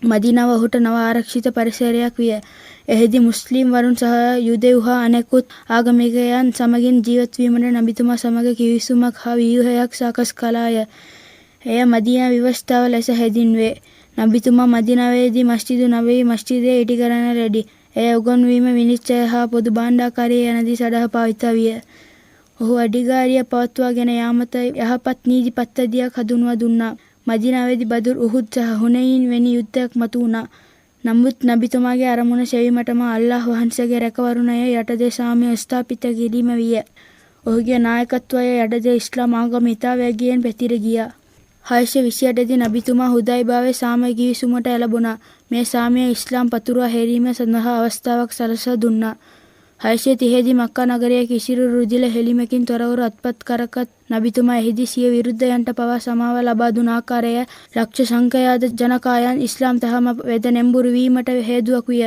මදීනාව ඔහුට නව ආරක්ෂිත පරිසරයක් විය. එහිදී මුස්ලිම් වරුන් සහ යුදෙව් හා අනෙකුත් ආගමිකයන් සමගින් ජීවත් වීමට නබිතුමා සමග කිවිසුමක් හා ව්‍යුහයක් සකස් කළාය. එය මදීනා ව්‍යවස්ථාව ලෙස හැඳින්වේ. නබිතුමා මදීනාවේදී මස්ජිද් නබවි මස්ජිදය ඉටි කරන ලැබි. එය උගන්වීම, විනිශ්චය හා පොදු භාණ්ඩාකාරය යනදී සඳහා පාවිච්චි විය. ඔහු අඩිගාරිය පවත්වාගෙන යාමත යහපත් නීති පද්ධතියක් හඳුන්වා දුන්නා. මදීනාවේදී බදුර්, උහුද් සහ හුනයින් වැනි යුද්ධයක් මතු වුණා. නමුත් නබිතුමාගේ අරමුණ සෙවීමටම අල්ලාහ් වහන්සේගේ රැකවරුණය යටතේ සාමය ස්ථාපිත කිරීම විය. ඔහුගේ නායකත්වය යටතේ ඉස්ලාම් ආගම ඉතා වේගයෙන් පැතිර ගියා. 628 දී නබිතුමා හුදයිබාවේ සාමය කිවිසුමට එළඹුණා. මේ සාමය ඉස්ලාම් පතුරවා හැරීම සඳහා අවස්ථාවක් සලසා දුන්නා. 630 දී මක්කා නගරයේ කිසිරු රුධිර හෙළිමකින් තොරව අත්පත් කරගත් නබිතුමා එහිදී සිය විරුද්ධයන්ට පවා සමාව ලබා දුන ආකාරය ලක්ෂ සංඛ්‍යාත ජනකායන් ඉස්ලාම් දහම වෙත නැඹුරු වීමට හේතුවක් විය.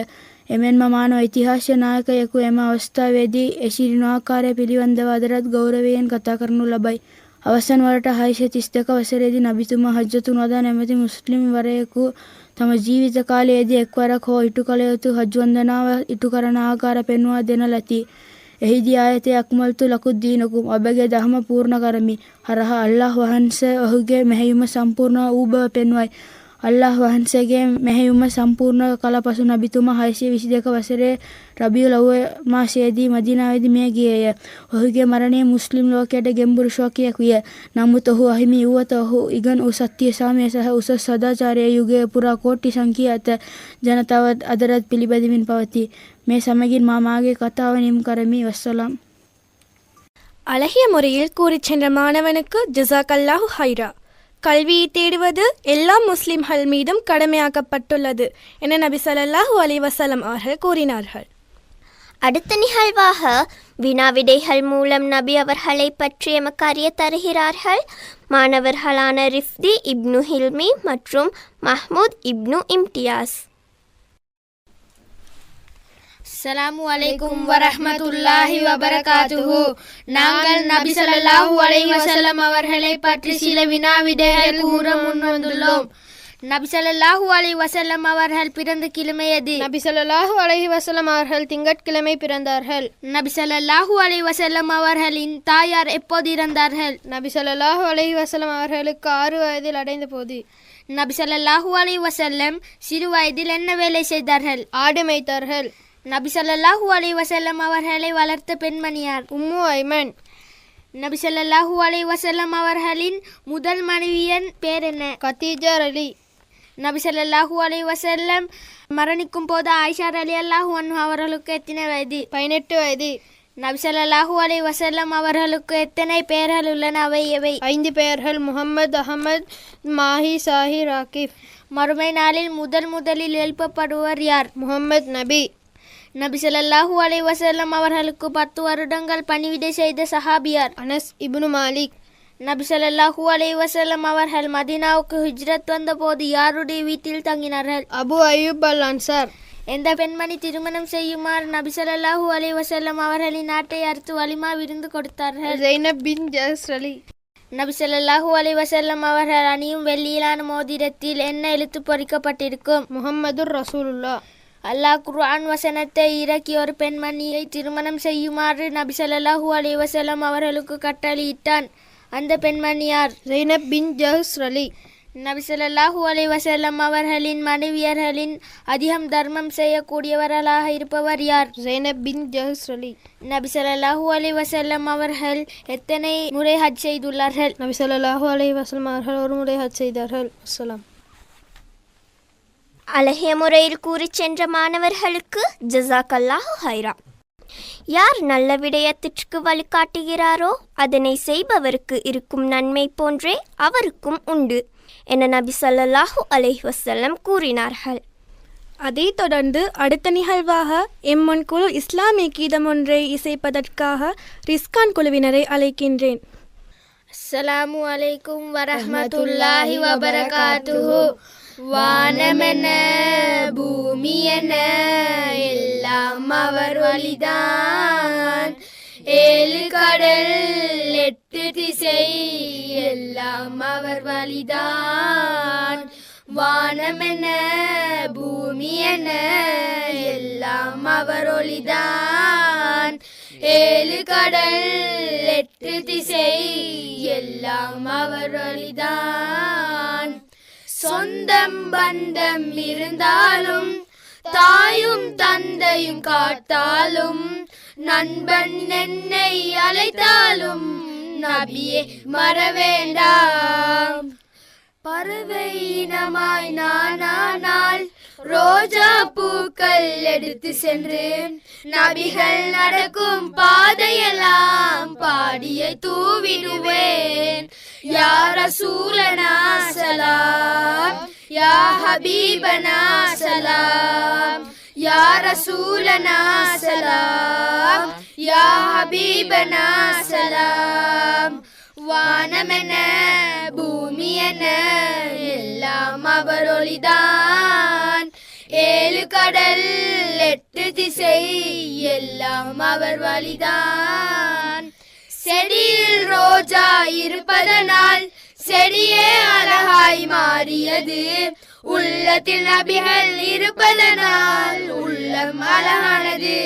එමෙන්ම මානව ඉතිහාසයේ නායකයෙකු එම අවස්ථාවේදී එසිරින ආකාරය පිළිබඳව අදටත් ගෞරවයෙන් කතා කරනු ලබයි. අවසන් වරට 632 වසරේදී නබිතුමා හජ්ජතුල් වදා නැමැති මුස්ලිම් වරයෙකු තම ජීවිත කාලයේදී එක්වරක් හෝ ඉටු කළ යුතු හජ් වන්දනාව ඉටු කරන ආකාර පෙන්වා දෙන ලති. එහිදී ආයතේ අක්මල්තු ලකුද්දීනකුම්, ඔබගේ දහම පූර්ණ කරමි හරහා අල්ලාහ් වහන්සේ ඔහුගේ මෙහෙයුම සම්පූර්ණ වූ බව පෙන්වයි. අල්ලාහ් වහන්සේගේ මෙහෙයුම සම්පූර්ණ කළ පසු නබිතුමා 622 වසරේ රබියුල් අව්වල් මාසයේදී මදීනාවේදී මිය ගියේය. ඔහුගේ මරණය මුස්ලිම් ලෝකයට ගෙම්බුරු ශෝකයක් විය. නමුත් ඔහු අහිමි වූවත ඔහු ඉගෙන වූ සත්‍ය, සාමය සහ උසස් සදාචාරයේ යුගයේ පුරා කෝටි සංඛ්‍යාත ජනතාව අදටත් පිළිපැදමින් පවතී. මේ සමගින් මා මාගේ කතාව නිම කරමි. වස්සලාම්. அழகிய முறையில் கூறிச் சென்ற மாணவனுக்கு ஜஸாக்கல்லாஹு ஹைரா. கல்வியை தேடுவது எல்லா முஸ்லிம்கள் மீதும் கடமையாக்கப்பட்டுள்ளது என நபி ஸல்லல்லாஹு அலைஹி வஸல்லம் அவர்கள் கூறினார்கள். அடுத்த நிகழ்வாக வினாவிடைகள் மூலம் நபி அவர்களை பற்றி எமக்கு அறிய தருகிறார்கள் மாணவர்களான ரிஃப்தி இப்னு ஹில்மி மற்றும் மஹ்மூத் இப்னு இம்தியாஸ். அஸ்ஸலாமு அலைக்கும் வரஹ்மத்துல்லாஹி வபரகாத்துஹு. நாங்கள் நபி ஸல்லல்லாஹு அலைஹி வஸல்லம் அவர்களை பற்றி சில வினாவிடைகள் கூற முன்வந்துள்ளோம். நபி ஸல்லல்லாஹு அலைஹி வஸல்லம் அவர்கள் பிறந்த கிழமை எது? நபி ஸல்லல்லாஹு அலைஹி வஸல்லம் அவர்கள் திங்கட்கிழமை பிறந்தார்கள். நபி ஸல்லல்லாஹு அலைஹி வஸல்லம் அவர்களின் தாயார் எப்போது இறந்தார்கள்? நபி ஸல்லல்லாஹு அலைஹி வஸல்லம் அவர்களுக்கு 6 வயதில் அடைந்த போது. நபி ஸல்லல்லாஹு அலைஹி வஸல்லம் சிறு வயதில் என்ன வேலை செய்தார்கள்? ஆடு மேய்த்தார்கள். நபி ஸல்லல்லாஹு அலைஹி வஸல்லம் அவர்களை வளர்த்த பெண்மணியார்? உம்மு ஐமன். நபி ஸல்லல்லாஹு அலைஹி வஸல்லம் அவர்களின் முதல் மனைவியின் பேர் என்ன? கதீஜா அலி. நபி ஸல்லல்லாஹு அலைஹி வஸல்லம் மரணிக்கும் போது ஆயிஷா ரலியல்லாஹு அன்ஹா அவர்களுக்கு எத்தனை வயது? 18 வயது. நபி ஸல்லல்லாஹு அலைஹி வஸல்லம் அவர்களுக்கு எத்தனை பெயர்கள் உள்ளன? அவை எவை? 5 பெயர்கள்: முஹம்மது, அஹமத், மாஹி, சாஹி, ராகிப். மறுமை நாளில் முதலில் எழுப்பப்படுவர் யார்? முஹம்மத் நபி. நபி ஸல்லல்லாஹு அலைஹி வஸல்லம் அவர்களுக்கு 10 வருடங்கள் பணிவிடை செய்த சஹாபியார்? அனஸ் இப்னு மாலிக். நபி ஸல்லல்லாஹு அலைஹி வஸல்லம் அவர்கள் மதீனாவுக்கு ஹிஜ்ரத் வந்தபோது யாருடைய வீட்டில் தங்கினார்கள்? அபு அய்யூப் அல் அன்சார். எந்த பெண்மணி திருமணம் செய்யுமாறு நபி ஸல்லல்லாஹு அலைஹி வஸல்லம் அவர்களின் நாட்டை அறுத்து வலிமா விருந்து கொடுத்தார்கள்? ஜைனப் பின் ஜஸ் அலி. நபி ஸல்லல்லாஹு அலைஹி வஸல்லம் அவர்கள் அணியும் வெள்ளியிலான மோதிரத்தில் என்ன எழுத்து பொறிக்கப்பட்டிருக்கும்? முஹம்மதுர் ரசூலுல்லாஹ். அல்லாஹ் குர்ஆன் வசனத்தை இறக்கி ஒரு பெண்மணியை திருமணம் செய்யுமாறு நபி ஸல்லல்லாஹு அலைஹி வஸல்லம் அவர்களுக்கு கட்டளையிட்டான். அந்த பெண்மணியார்? ஜைனப் பின் ஜஸ் அலி. நபி ஸல்லல்லாஹு அலைஹி வஸல்லம் அவர்களின் மனைவியர்களின் அதிகம் தர்மம் செய்யக்கூடியவர்களாக இருப்பவர் யார்? ஜைனப் பின் ஜஸ் அலி. நபி ஸல்லல்லாஹு அலைஹி வஸல்லம் அவர்கள் எத்தனை முறை ஹஜ் செய்துள்ளார்கள்? நபி ஸல்லல்லாஹு அலைஹி வஸல்லம் அவர்கள் ஒரு முறை ஹஜ் செய்தார்கள். அஸ்ஸலாம். அழகிய முறையில் கூறி சென்ற மாணவர்களுக்கு ஜஸாக்கல்லாஹு ஹைரா. யார் நல்ல விடயத்திற்கு வழிகாட்டுகிறாரோ அதனை செய்பவருக்கு இருக்கும் நன்மை போன்றே அவருக்கும் உண்டு என நபி ஸல்லல்லாஹு அலைஹி வஸல்லம் கூறினார்கள். அதைத் தொடர்ந்து அடுத்த நிகழ்வாக எம்மன் குழு இஸ்லாமிய கீதம் ஒன்றை இசைப்பதற்காக ரிஸ்கான் குழுவினரை அழைக்கின்றேன். அஸ்ஸலாமு அலைக்கும் வரஹ்மத்துல்லாஹி வபரகாத்துஹு. வானமென பூமியென எல்லாம் அவர் வழிதான். 7 கடல் 8 திசை எல்லாம் அவர் வழிதான். வானமென பூமியென எல்லாம் அவர் ஒளிதான். 7 கடல் 8 திசை எல்லாம் அவர் வழிதான். சொந்தம் பந்தம் இருந்தாலும் தாயும் தந்தையும் காத்தாலும் நண்பன் என்னை அழைத்தாலும் நபியே மறவேண்டாம். பறவை இனமாய் நானானால் ரோஜா பூக்கள் எடுத்து சென்று நபிகள் நடக்கும் பாதையெல்லாம் பாடியை தூவிடுவேன். யா ரசூலனா சலாம், யா ஹபீபனா சலாம், யா ரசூலனா சலாம், யா ஹபீபனா சலாம். வானமென பூமியென எல்லாம் அவர் ஒளிதான். 7 கடல் 8 திசை எல்லாம் அவர் வழிதான். செடியில் ரோஜா இருப்பதனால் செடியே அழகாய் மாறியது. உள்ளத்தில் நபிகள் இருப்பதனால் உள்ளம் அழகானது.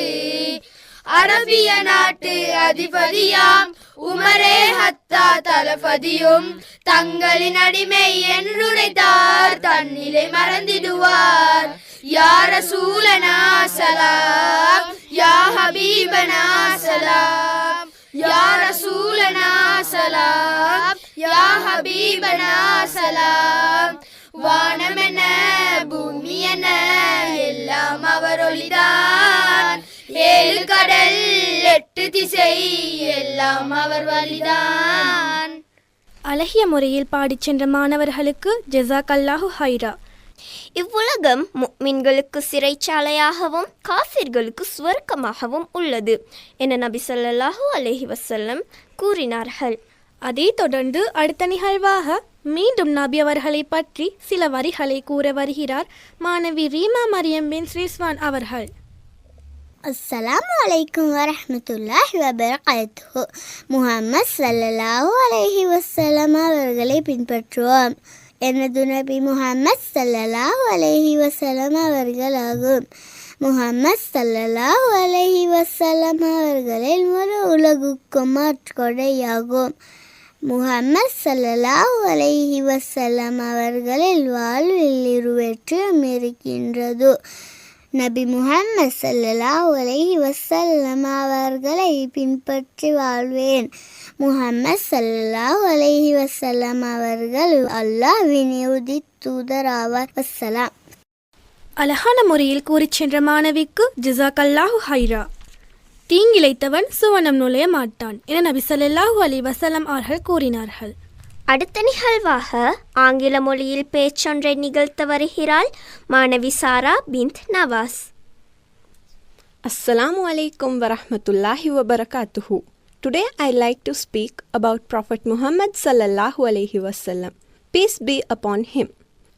அரபிய நாட்டு அதிபதியாம் உமரே ஹத்தா தலபதியும் தங்களின் அடிமை என்றுரைத்தார் தன்னிலை மறந்திடுவார். யா ரசூலனா சலாம், யா ஹபீபனா சலாம், யா ரசூலனா சலாம், யா ஹபீபனா சலாம். வானமென பூமியென எல்லாம் அவர் ஒளிதான். 7 கடல் 8 திசை எல்லாம் அவர் வழிதான். அழகிய முறையில் பாடிச் சென்ற மாணவர்களுக்கு ஜஸாக்கல்லாஹு ஹைரா. இவ்வுலகம் முஃமின்களுக்கு சிறைச்சாலையாகவும் காஃபிர்களுக்கு சுவர்க்கமாகவும் உள்ளது என நபி ஸல்லல்லாஹு அலைஹி வஸல்லம் கூறினார்கள். அதைத் தொடர்ந்து அடுத்த நிகழ்வாக மீண்டும் நபி அவர்களை பற்றி சில வரிகளை கூற வருகிறார் மாணவி ரீமா மரியம் பின் ரிஸ்வான் அவர்கள். அஸ்ஸலாமு அலைக்கும் வரஹ்மத்துல்லாஹி வபரகாத்துஹு. முஹம்மது ஸல்லல்லாஹு அலைஹி வஸல்லம் அவர்களை பின்பற்றுவோம். எனது நபி முஹம்மது ஸல்லல்லாஹு அலைஹி வஸல்லம் அவர்களாகும். முஹம்மது ஸல்லல்லாஹு அலைஹி வஸல்லம் அவர்களில் முழு உலகுக்கும் மாற்றொடையாகும். முஹம்மது ஸல்லல்லாஹு அலைஹி வஸல்லம் அவர்களில் வாழ்வில் இருவேற்றம் இருக்கின்றது. நபி முஹம்மது ஸல்லல்லாஹு அலைஹி வஸல்லம் அவர்களை பின்பற்றி வாழ்வேன். முஹம்மது ஸல்லல்லாஹு அலைஹி வஸல்லம் அவர்கள் அல்லாஹ்வின் இறுதி தூதர் ஆவார். வஸ்ஸலாம். அழகான முறையில் கூறிச் சென்ற மாணவிக்கு ஜஸாக்கல்லாஹு ஹைரா. தீங்கிழைத்தவன் சுவனம் நுழைய மாட்டான் என நபி ஸல்லல்லாஹு அலைஹி வஸல்லம் அவர்கள் கூறினார்கள். அடுத்த நிகழ்வாக ஆங்கில மொழியில் பேச்சொன்றை நிகழ்த்த வருகிறாள் மாணவி சாரா பின்த் Nawaz. Assalamu alaikum wa rahmatullahi wa barakatuhu. Today I like to speak about Prophet Muhammad sallallahu alaihi wasallam. Peace be upon him,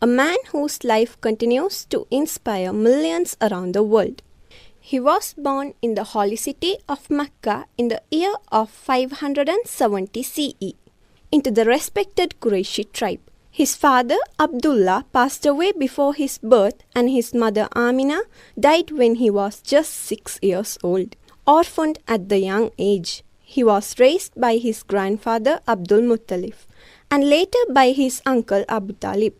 a man whose life continues to inspire millions around the world. He was born in the holy city of Mecca in the year of 570 CE into the respected Qurayshi tribe. His father Abdullah passed away before his birth and his mother Amina died when he was just 6 years old. Orphaned at the young age, he was raised by his grandfather Abdul Muttalib and later by his uncle Abu Talib.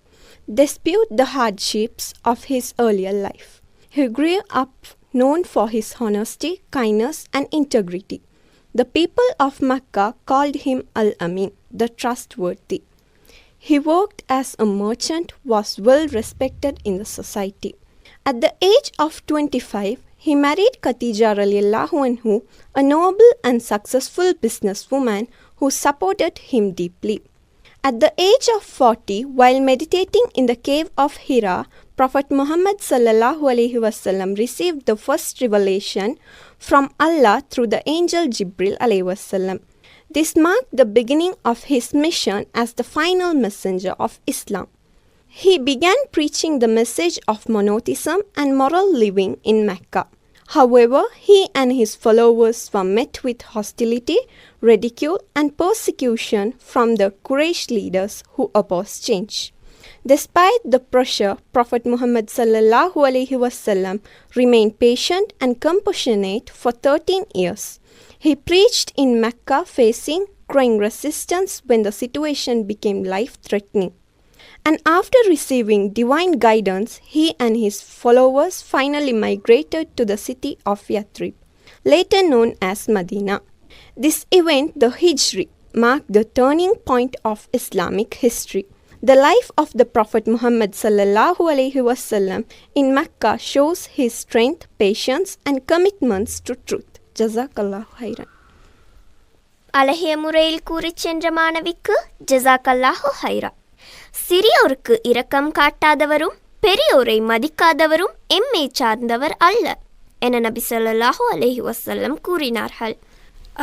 Despite the hardships of his earlier life, he grew up known for his honesty, kindness and integrity. The people of Mecca called him Al-Amin, the trustworthy. He worked as a merchant, was well respected in the society. At the age of 25, he married Khadija radiallahu anhu, a noble and successful businesswoman who supported him deeply. At the age of 40, while meditating in the cave of Hira, Prophet Muhammad sallallahu alaihi wasallam received the first revelation from Allah through the angel Jibril alaihi wasallam. This marked the beginning of his mission as the final messenger of Islam. He began preaching the message of monotheism and moral living in Mecca. However, he and his followers were met with hostility, ridicule, and persecution from the Quraysh leaders who opposed change. Despite the pressure, Prophet Muhammad sallallahu alaihi wasallam remained patient and compassionate for 13 years. He preached in Mecca, facing growing resistance when the situation became life-threatening. And after receiving divine guidance, he and his followers finally migrated to the city of Yathrib, later known as Medina. This event, the Hijri, marked the turning point of Islamic history. The life of the Prophet Muhammad sallallahu alaihi wasallam in Mecca shows his strength, patience, and commitments to truth. Jazakallahu khairan. அழகிய முறையில் கூறிச் சென்ற மாணவிக்கு ஜஸாக்கல்லாஹு ஹைரா. சிறியோருக்கு இரக்கம் காட்டாதவரும் பெரியோரை மதிக்காதவரும் எம்மை சார்ந்தவர் அல்ல என நபி ஸல்லல்லாஹு அலைஹி வஸல்லம் கூறினார்கள்.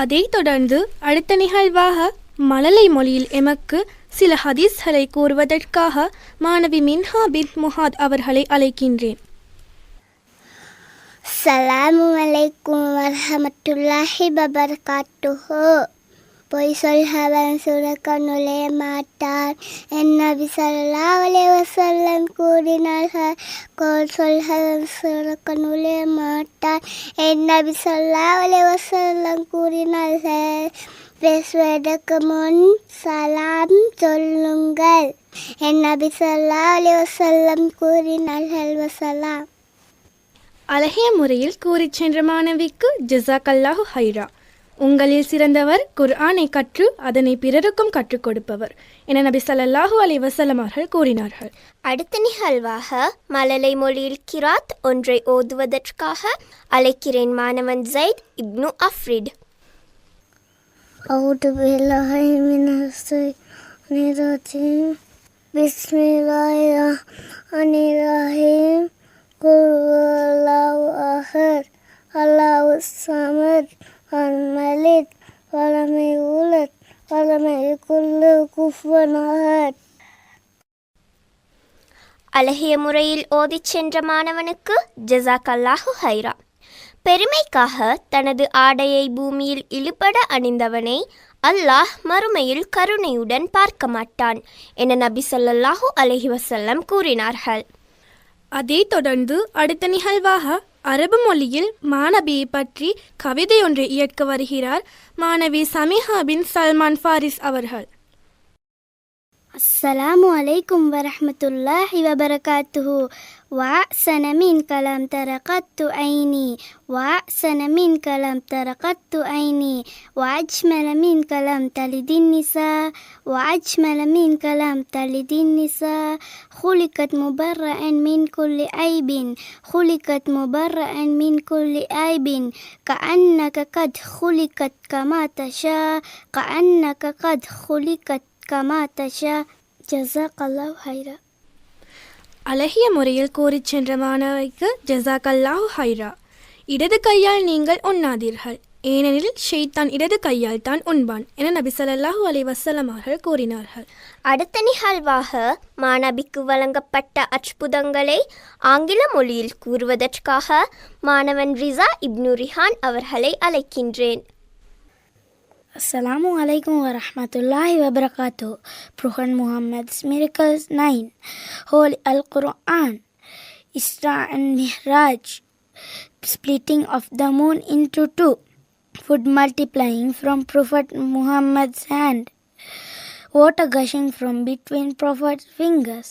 அதைத் தொடர்ந்து அடுத்த நிகழ்வாக மழலை மொழியில் எமக்கு சில ஹதீஸ்களை கூறுவதற்காக மாணவி மின்ஹா பின்த் முஹாத் அவர்களை அழைக்கின்றேன். அஸ்ஸலாமு அலைக்கும் வரஹமத்துல்லாஹி வபரகாத்துஹு. பொய் சொல்பவன் சுரக்கம் நுழைய மாட்டான் என் நபி ஸல்லல்லாஹு அலைஹி வஸல்லம் கூறினார்கள். கோல் சொல்பவன் சுரக்கம் நுழைய மாட்டான் என் நபி ஸல்லல்லாஹு அலைஹி வஸல்லம் கூறினார்கள். பேசுவதற்கு முன் சலாம் சொல்லுங்கள் என் நபி ஸல்லல்லாஹு அலைஹி வஸல்லம் கூறினார்கள். வஸலாம். அழகிய முறையில் கூறிச் சென்ற மாணவிக்கு ஜஸாக்கல்லாஹு ஹைரா. உங்களில் சிறந்தவர் குர்ஆனை கற்று அதனை பிறருக்கும் கற்றுக் கொடுப்பவர் என நபி ஸல்லல்லாஹு அலைஹி வஸல்லம் அவர்கள் கூறினார்கள். அடுத்த நிகழ்வாக மழலை மொழியில் கிராத் ஒன்றை ஓதுவதற்காக அழைக்கிறேன் மாணவன் ஜைத் இப்னு அஃப்ரிட். அவுது பில்லாஹி மினஷ் ஷைத்தானிர் ரஜீம். பிஸ்மில்லாஹிர் ரஹ்மானிர் ரஹீம். குல் ஹுவல்லாஹு அஹத் அல்லாஹு ஸமத் அல்-மலிக் வலம் யூலத் வலம் யகுல் லஹு குஃபுவன் அஹத். அழகிய முறையில் ஓதிச் சென்ற மாணவனுக்கு ஜஸாக்கல்லாஹு ஹைரா. பெருமைக்காக தனது ஆடையை பூமியில் இழுபட அணிந்தவனை அல்லாஹ் மறுமையில் கருணையுடன் பார்க்க மாட்டான் என நபி ஸல்லல்லாஹு அலைஹி வஸல்லம் கூறினார்கள். அதைத் தொடர்ந்து அடுத்த நிகழ்வாக அரபு மொழியில் மாணவியை பற்றி கவிதை ஒன்றை இயற்க வருகிறார் மாணவி சமிஹா பின் சல்மான் ஃபாரிஸ் அவர்கள். அஸ்ஸலாமு அலைக்கும் வரஹ்மத்துல்லாஹி வபரகாத்துஹு. وأحسن منك لم ترقت عيني وأحسن منك لم ترقت عيني وأجمل منك لم تلد النساء وأجمل منك لم تلد النساء خلقت مبرأ من كل عيب خلقت مبرأ من كل عيب كأنك قد خلقت كما تشاء كأنك قد خلقت كما تشاء جزاك الله خيرا. அழகிய முறையில் கூறிச் சென்ற மாணவிக்கு ஜஸாக்கல்லாஹு ஹைரா. இடது கையால் நீங்கள் உண்ணாதீர்கள், ஏனெனில் ஷைத்தான் இடது கையால் தான் உண்பான் என நபி ஸல்லல்லாஹு அலைஹி வஸல்லம் அவர்கள் கூறினார்கள். அடுத்த நிகழ்வாக மாணவிக்கு வழங்கப்பட்ட அற்புதங்களை ஆங்கில மொழியில் கூறுவதற்காக மாணவன் ரிசா இப்னு ரிஹான் அவர்களை அழைக்கின்றேன். Assalamu alaikum wa rahmatullahi wa barakatuh. Prophet Muhammad's miracles 9. Holy Al-Quran. Isra and Mihraj. Splitting of the moon into two. Food multiplying from Prophet Muhammad's hand. Water gushing from between Prophet's fingers.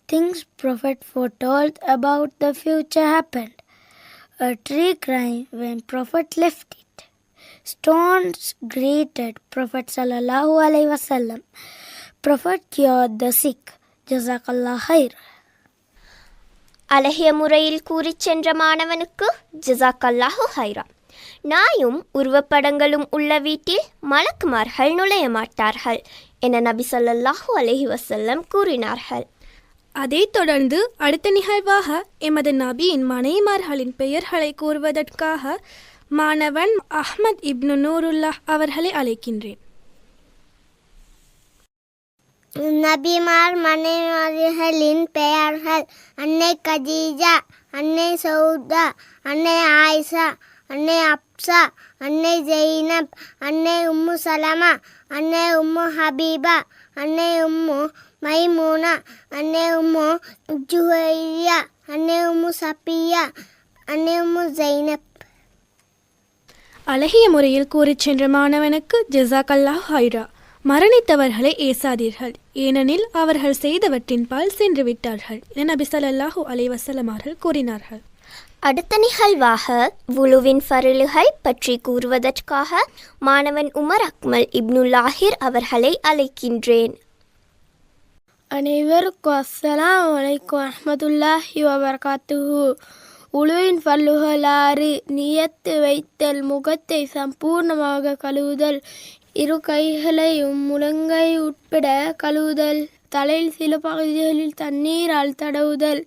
Things Prophet foretold about the future happened. A tree crying when Prophet left it. Stones greeted Prophet sallallahu alaihi wasallam. Prophet cured the sick. Jazakallah khair. அழகிய முறையில் கூறிச் சென்ற மாணவனுக்கு ஜஸாக்கல்லாஹு ஹைரா. நாயும் உருவப்படங்களும் உள்ள வீட்டில் மலக்குமார்கள் நுழைய மாட்டார்கள் என நபி ஸல்லல்லாஹு அலைஹி வஸல்லம் கூறினார்கள். அதைத் தொடர்ந்து அடுத்த நிகழ்வாக எமது நபியின் மனைவிமார்களின் பெயர்களை கூறுவதற்காக மாணவன் அஹ்மத் இப்னு நூருல்லாஹ் அவர்களை அழைக்கின்றேன். நபிமார் மனைவிமார்களின் பெயர்கள்: அன்னை கதீஜா, அன்னை சௌதா, அன்னை ஆயிஷா, அன்னை அப்சா, அன்னை ஜெய்னப், அன்னை உம்மு சலமா, அன்னை உம்மு ஹபீபா, அன்னை உம்மு மைமூனா, அன்னை உம்மு ஜுஹைரியா, அன்னை உம்மு சபியா, அன்னை உம்மு ஜெய்னப். அழகிய முறையில் கூறிச் சென்ற மாணவனுக்கு ஜஸாக்கல்லாஹு ஹைரா. மரணித்தவர்களை ஏசாதீர்கள், ஏனெனில் அவர்கள் செய்தவற்றின் பால் சென்று விட்டார்கள் என நபி ஸல்லல்லாஹு அலைஹி வஸல்லம் அவர்கள் கூறினார்கள். அடுத்த நிகழ்வாக வுலுவின் ஃபர்லுகள் பற்றி கூறுவதற்காக மாணவன் உமர் அக்மல் இப்னு லாஹிர் அவர்களை அழைக்கின்றேன். அனைவருக்கும் அஸ்ஸலாமு அலைக்கும் வரஹ்மத்துல்லாஹி வபரகாத்துஹு. உளுவின் பல்லுகள் 6. நியத்து வைத்தல், முகத்தை சம்பூர்ணமாக கழுவுதல், இரு கைகளையும் முழங்கை உட்பட கழுவுதல், தலையில் சில பகுதிகளில் தண்ணீரால் தடவுதல்,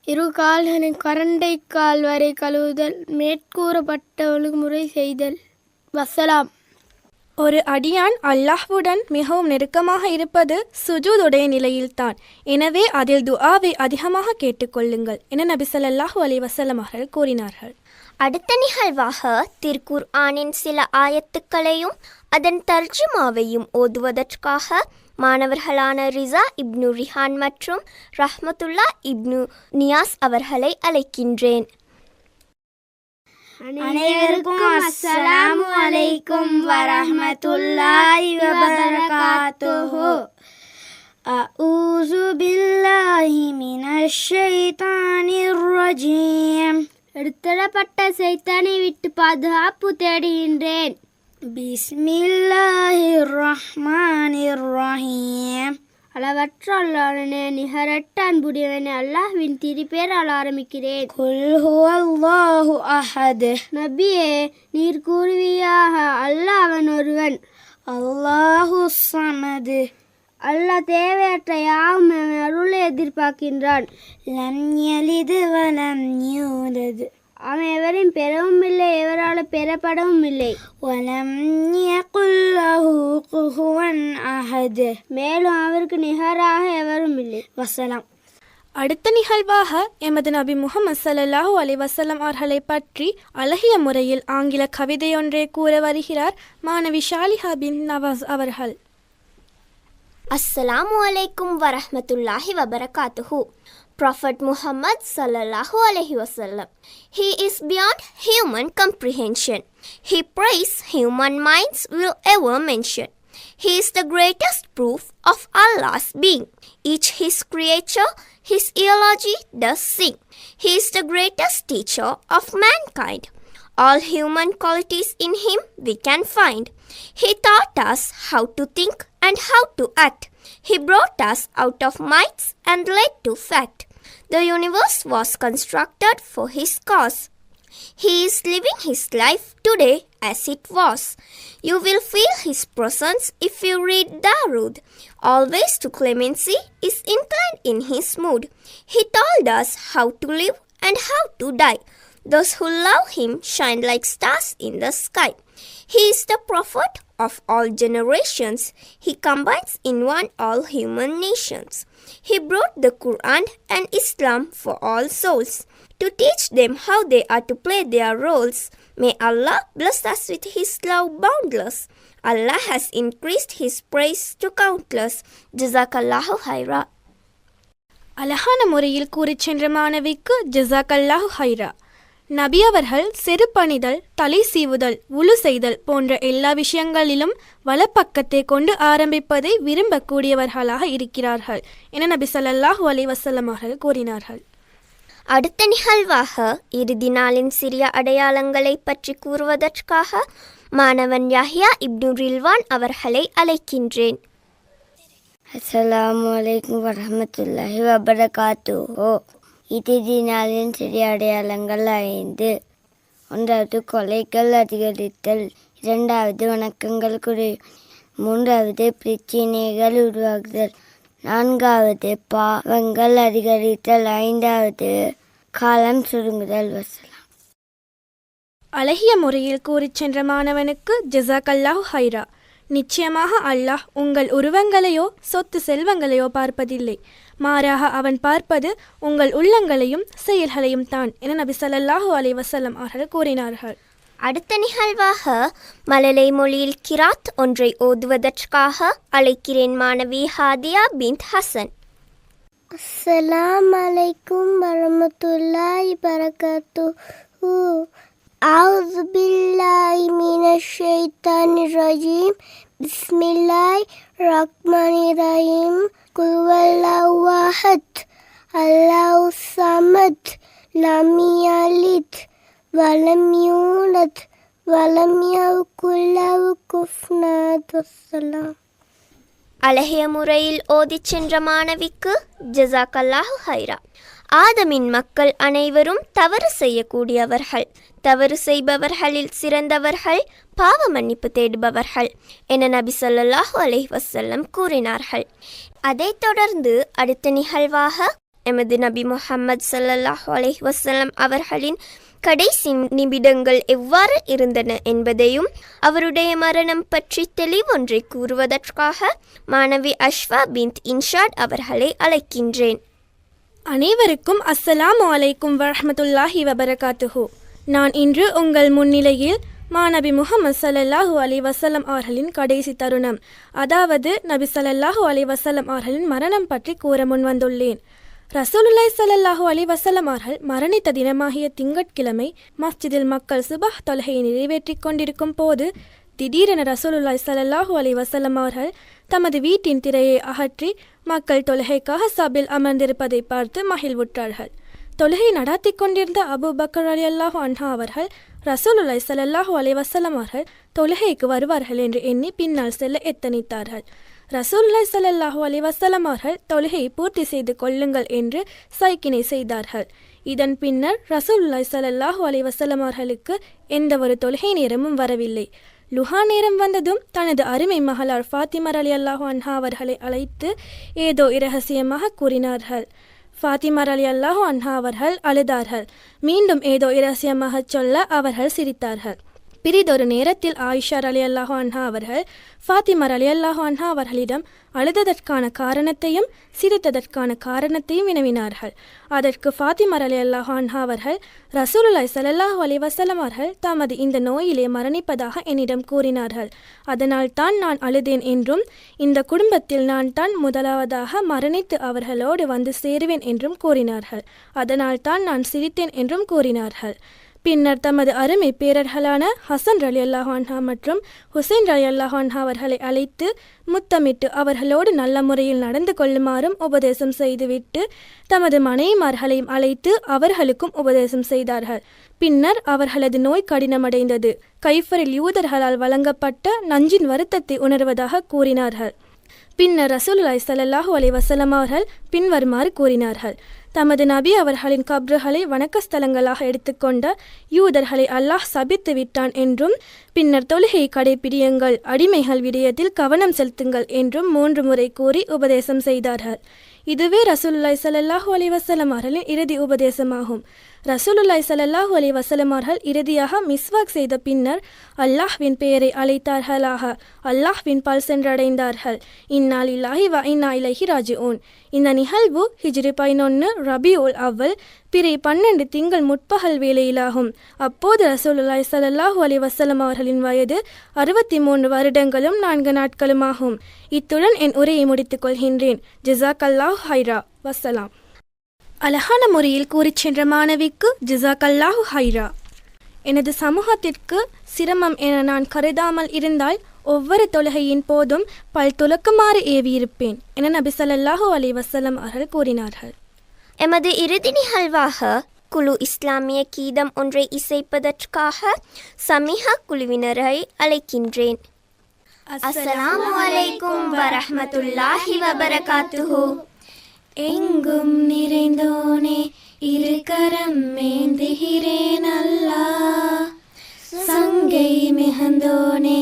இரு கால்களின் கரண்டைக்கால் வரை கழுவுதல், மேற்கூறப்பட்ட ஒழுங்குமுறை செய்தல். வசலாம். ஒரு அடியான் அல்லாஹ்வுடன் மிகவும் நெருக்கமாக இருப்பது சுஜூதுடைய நிலையில்தான். எனவே அதில் துஆவை அதிகமாக கேட்டுக்கொள்ளுங்கள் என நபி ஸல்லல்லாஹு அலைஹி வஸல்லம் அவர்கள் கூறினார்கள். அடுத்த நிகழ்வாக திருக்குர்ஆனின் சில ஆயத்துக்களையும் அதன் தர்ஜுமாவையும் ஓதுவதற்காக மாணவர்களான ரிசா இப்னு ரிஹான் மற்றும் ரஹ்மத்துல்லா இப்னு நியாஸ் அவர்களை அழைக்கின்றேன். அனைவருக்கும் அஸ்ஸலாமு அலைக்கும் வரஹ்மத்துல்லாஹி வபரகாத்துஹு. அஊஸு பில்லாஹி மினஷ் ஷைத்தானிர் ரஜீம். எடுத்துடப்பட்ட சைத்தானை விட்டு பாதுகாப்பு தேடுகின்றேன். பிஸ்மில்லாஹிர் ரஹ்மானிர் ரஹீம். அளவற்ற அல்லாஹ்வினை நிகரற்ற அன்புடையவனை அல்லாஹ்வின் திருப்பேரால் ஆரம்பிக்கிறேன். குல் ஹுவல்லாஹு அஹத். நபியே, நீர் கூறுவியாக, அல்லாஹ் அவன் ஒருவன். அல்லாஹு ஸமது. அல்லாஹ் தேவையற்ற யாவும் அருளை எதிர்பார்க்கின்றான். லம் யலித் வலம் யூலத். அவன் எவரையும் பெறவும் இல்லை, எவரால் பெறப்படவும் இல்லை. வலம் யகுல் லஹு குஃபுவன் அஹத். மேலும் அவருக்கு நிகராக எவரும் இல்லை. வஸலாம். அடுத்த நிகழ்வாக எமது நபி முஹம்மது ஸல்லல்லாஹு அலைஹி வஸல்லம் அவர்களை பற்றி அழகிய முறையில் ஆங்கில கவிதையொன்றை கூற வருகிறார் மாணவி ஷாலிஹா பின் நவாஸ் அவர்கள். அஸ்ஸலாமு அலைக்கும் வரஹ்மத்துல்லாஹி வபரகாத்துஹு. Prophet Muhammad sallallahu alaihi wasallam. He is beyond human comprehension. He praise human minds will ever mention. He is the greatest proof of Allah's being. Each his creature, his eulogy does sing. He is the greatest teacher of mankind. All human qualities in him we can find. He taught us how to think and how to act. He brought us out of myths and led to fact. The universe was constructed for his cause. He is living his life today as it was. You will feel his presence if you read Darud. Always to clemency is inclined in his mood. He told us how to live and how to die. Those who love him shine like stars in the sky. He is the prophet of all generations. He combines in one all human nations. He brought the Quran and Islam for all souls, to teach them how they are to play their roles. May Allah bless us with his love boundless. Allah has increased his praise to countless. Jazakallahu khaira. அழகான முறையில் கூறிச் சென்ற மாணவிக்கு ஜஸாக்கல்லாஹு ஹைரா. நபி அவர்கள் செருப்பணிதல், தலை சீவுதல், உழு செய்தல் போன்ற எல்லா விஷயங்களிலும் வலப்பக்கத்தை கொண்டு ஆரம்பிப்பதை விரும்பக்கூடியவர்களாக இருக்கிறார்கள் என நபி ஸல்லல்லாஹு அலைஹி வஸல்லம் அவர்கள் கூறினார்கள். அடுத்த நிகழ்வாக இறுதி நாளின் சிறிய அடையாளங்களை பற்றி கூறுவதற்காக மாணவன் யஹ்யா இப்னு ரில்வான் அவர்களை அழைக்கின்றேன். அஸ்ஸலாமு அலைக்கும் வரஹ்மத்துல்லாஹி வபரகாத்துஹு. இறுதி நாளின் சிறிய அடையாளங்கள் 5. 1. கொலைகள் அதிகரித்தல். 2. வணக்கங்கள் குறைவு. 3. பிரச்சினைகள் உருவாகுதல். 4. பாவங்கள் அதிகரித்தல். 5. காலம் சுருங்குதல். வசலாம். அழகிய முறையில் கூறிச் சென்ற மாணவனுக்கு ஜஸாக்கல்லாஹு ஹைரா. நிச்சயமாக அல்லாஹ் உங்கள் உருவங்களையோ சொத்து செல்வங்களையோ பார்ப்பதில்லை, மாறாக அவன் பார்ப்பது உங்கள் உள்ளங்களையும் செயல்களையும் தான் என நபி ஸல்லல்லாஹு அலைஹி வஸல்லம் அவர்கள் கூறினார்கள். அடுத்த நிகழ்வாக மழலை மொழியில் கிராத் ஒன்றை ஓதுவதற்காக அழைக்கிறேன் மாணவி ஹாதியா பின்த் ஹசன். அஸ்ஸலாமு அலைக்கும் வரஹ்மத்துல்லாஹி வபரகாத்துஹு. அஊது பில்லாஹி மினஷ் ஷைத்தானிர் ரஜீம். பிஸ்மில்லாஹிர் ரஹ்மானிர் ரஹீம். குல் வல்லாஹு அஹத் அல்லாஹுஸ் ஸமத் லம் யலித் வலம் யூலத் வலம் யகுல் லஹு குஃபுவன் அஹத். அழகிய முறையில் ஓதிச் சென்ற மாணவிக்கு ஜஸாக்கல்லாஹு ஹைரா. ஆதமின் மக்கள் அனைவரும் தவறு செய்யக்கூடியவர்கள். தவறு செய்பவர்களில் சிறந்தவர்கள் பாவ மன்னிப்பு தேடுபவர்கள் என நபி ஸல்லல்லாஹு அலைஹி வஸல்லம் கூறினார்கள். அதைத் தொடர்ந்து அடுத்த நிகழ்வாக எமது நபி முஹம்மது ஸல்லல்லாஹு அலைஹி வஸல்லம் அவர்களின் கடைசி நிமிடங்கள் எவ்வாறு இருந்தன என்பதையும் அவருடைய மரணம் பற்றி தெளிவொன்றை கூறுவதற்காக மாணவி அஷ்வா பின்த் இன்ஷாட் அவர்களை அழைக்கின்றேன். அனைவருக்கும் அஸ்ஸலாமு அலைக்கும் வரஹ்மத்துல்லாஹி வபரகாத்துஹு. நான் இன்று உங்கள் முன்னிலையில் மாநபி முஹம்மது ஸல்லல்லாஹு அலைஹி வஸல்லம் அவர்களின் கடைசி தருணம், அதாவது நபி ஸல்லல்லாஹு அலைஹி வஸல்லம் அவர்களின் மரணம் பற்றி கூற முன்வந்துள்ளேன். ரசூலுல்லாஹி ஸல்லல்லாஹு அலைஹி வஸல்லம் அவர்கள் மரணித்த தினமாகிய திங்கட்கிழமை மஸ்ஜிதில் மக்கள் சுபஹ் தொழுகையை நிறைவேற்றிக் கொண்டிருக்கும் போது திடீரென ரசூலுல்லாஹி ஸல்லல்லாஹு அலைஹி வஸல்லம் அவர்கள் தமது வீட்டின் திரையை அகற்றி மக்கள் தொழுகைக்காக சபில் அமர்ந்திருப்பதை பார்த்து மகிழ்வுற்றார்கள். தொழுகை நடாத்தி கொண்டிருந்த அபூ பக்கர் ரலியல்லாஹு அன்ஹு அவர்கள் ரசூலுல்லாஹி ஸல்லல்லாஹு அலைஹி வஸல்லம் அவர்கள் தொழுகைக்கு வருவார்கள் என்று எண்ணி பின்னால் செல்ல எத்தனித்தார்கள். ரசூலுல்லாஹி ஸல்லல்லாஹு அலைஹி வஸல்லம் அவர்கள் தொழுகையை பூர்த்தி செய்து கொள்ளுங்கள் என்று சைக்கினை செய்தார்கள். இதன் பின்னர் ரசூலுல்லாஹி ஸல்லல்லாஹு அலைஹி வஸல்லம் அவர்களுக்கு எந்த ஒரு தொழுகை நேரமும் வரவில்லை. லுஹா நேரம் வந்ததும் தனது அருமை மகளார் ஃபாத்திமா ரலியல்லாஹு அன்ஹா அவர்களை அழைத்து ஏதோ இரகசியமாக கூறினார்கள். ஃபாத்திமா ரலியல்லாஹு அன்ஹா அவர்கள் அழுதார்கள். மீண்டும் ஏதோ இரகசியமாக சொல்ல அவர்கள் சிரித்தார்கள். பிறிதொரு நேரத்தில் ஆயிஷா ரலியல்லாஹு அன்ஹா அவர்கள் ஃபாத்திமா ரலியல்லாஹு அன்ஹா அவர்களிடம் அழுததற்கான காரணத்தையும் சிரித்ததற்கான காரணத்தையும் வினவினார்கள். அதற்கு ஃபாத்திமா ரலியல்லாஹு அன்ஹா அவர்கள் ரசூலுல்லாஹி ஸல்லல்லாஹு அலைஹி வஸல்லம் அவர்கள் தமது இந்த நோயிலே மரணிப்பதாக என்னிடம் கூறினார்கள். அதனால் தான் நான் அழுதேன் என்றும் இந்த குடும்பத்தில் நான் தான் முதலாவதாக மரணித்து அவர்களோடு வந்து சேருவேன் என்றும் கூறினார்கள். அதனால் தான் நான் சிரித்தேன் என்றும் கூறினார்கள். பின்னர் தமது அருமை பேரர்களான ஹசன் ரலியல்லாஹு அன்ஹா மற்றும் ஹுசைன் ரலியல்லாஹு அன்ஹா அவர்களை அழைத்து முத்தமிட்டு அவர்களோடு நல்ல முறையில் நடந்து கொள்ளுமாறும் உபதேசம் செய்துவிட்டு தமது மனைவிமார்களையும் அழைத்து அவர்களுக்கும் உபதேசம் செய்தார்கள். பின்னர் அவர்களது நோய் கடினமடைந்தது. கைஃபரில் யூதர்களால் வழங்கப்பட்ட நஞ்சின் வருத்தத்தை உணர்வதாக கூறினார்கள். பின்னர் ரசூலுல்லாஹி ஸல்லல்லாஹு அலைஹி வஸல்லம் அவர்கள் பின்வருமாறு கூறினார்கள்: தமது நபி அவர்களின் கப்றுகளை வணக்கஸ்தலங்களாக எடுத்துக்கொண்ட யூதர்களை அல்லாஹ் சபித்து விட்டான் என்றும், பின்னர் தொழுகையை கடைபிடியுங்கள், அடிமைகள் விடயத்தில் கவனம் செலுத்துங்கள் என்றும் 3 முறை கூறி உபதேசம் செய்தார்கள். இதுவே ரசூலுல்லாஹி ஸல்லல்லாஹு அலைஹி வஸல்லம் அவர்களின் இறுதி உபதேசமாகும். ரசூலுல்லாஹி ஸல்லல்லாஹு அலைஹி வஸல்லம் அவர்கள் இறுதியாக மிஸ்வாக் செய்த பின்னர் அல்லாஹ்வின் பெயரை அழைத்தார்களாக அல்லாஹ்வின் பால் சென்றடைந்தார்கள். இன்னா லில்லாஹி வ இன்னா இலைஹி ராஜிஊன். இந்த நிகழ்வு ஹிஜ்ரி 11 ரபியுல் அவ்வல் பிறை 12 திங்கள் முற்பகல் வேளையிலாகும். அப்போது ரசூலுல்லாஹி ஸல்லல்லாஹு அலைஹி வஸல்லம் அவர்களின் வயது 63 வருடங்களும் 4 நாட்களுமாகும். இத்துடன் என் உரையை முடித்துக் கொள்கின்றேன். ஜஸாக்கல்லாஹு ஹைரா. வஸ்ஸலாம். அழகான முறையில் கூறிச் சென்ற மாணவிக்கு ஜஸாக்கல்லாஹு ஹைரா. எனது சமூகத்திற்கு சிரமம் என நான் கருதாமல் இருந்தால் ஒவ்வொரு தொழுகையின் போதும் பல் துலக்குமாறு ஏவியிருப்பேன் என நபி ஸல்லல்லாஹு அலைஹி வஸல்லம் அவர்கள் கூறினார்கள். எமது இறுதி நிகழ்வாக குழு இஸ்லாமிய கீதம் ஒன்றை இசைப்பதற்காக சமீஹா குழுவினரை அழைக்கின்றேன். அஸ்ஸலாமு அலைக்கும் வரஹ்மத்துல்லாஹி வபரகாத்துஹு. எங்கும் நிறைந்தோனே இருக்கரம் மேந்துகிறேன் அல்லாஹ், சங்கை மிகுந்தோனே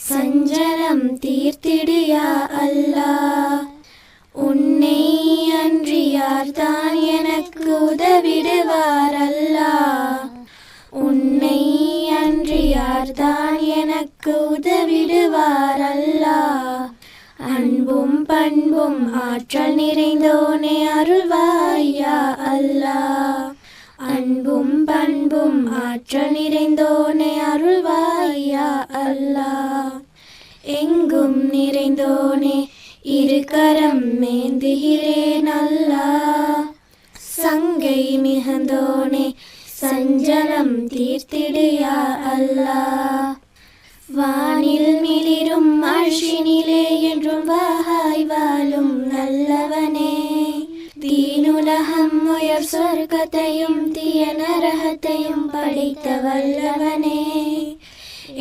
சஞ்சலம் தீர்த்திடுயா அல்லாஹ், உன்னை அன்றியார்தான் எனக்கு உதவிடுவார் அல்லாஹ், உன்னை அன்றியார்தான் எனக்கு உதவிடுவார் அல்லாஹ், அன்பும் பண்பும் ஆற்றல் நிறைந்தோனே அருள்வாயா அல்லாஹ், அன்பும் பண்பும் ஆற்றல் நிறைந்தோனே அருள்வாயா அல்லாஹ், எங்கும் நிறைந்தோனே இருக்கரம் மேந்துகிறேன் அல்லாஹ், சங்கை மிகுந்தோனே சஞ்சலம் தீர்த்திடுயா அல்லாஹ், வானில் மிளிரும் அர்ஷினிலே என்றும் வாய் வாழும் நல்லவனே, தீனுலகம் உயர் சொர்க்கத்தையும் தீய நரகத்தையும் படைத்த வல்லவனே,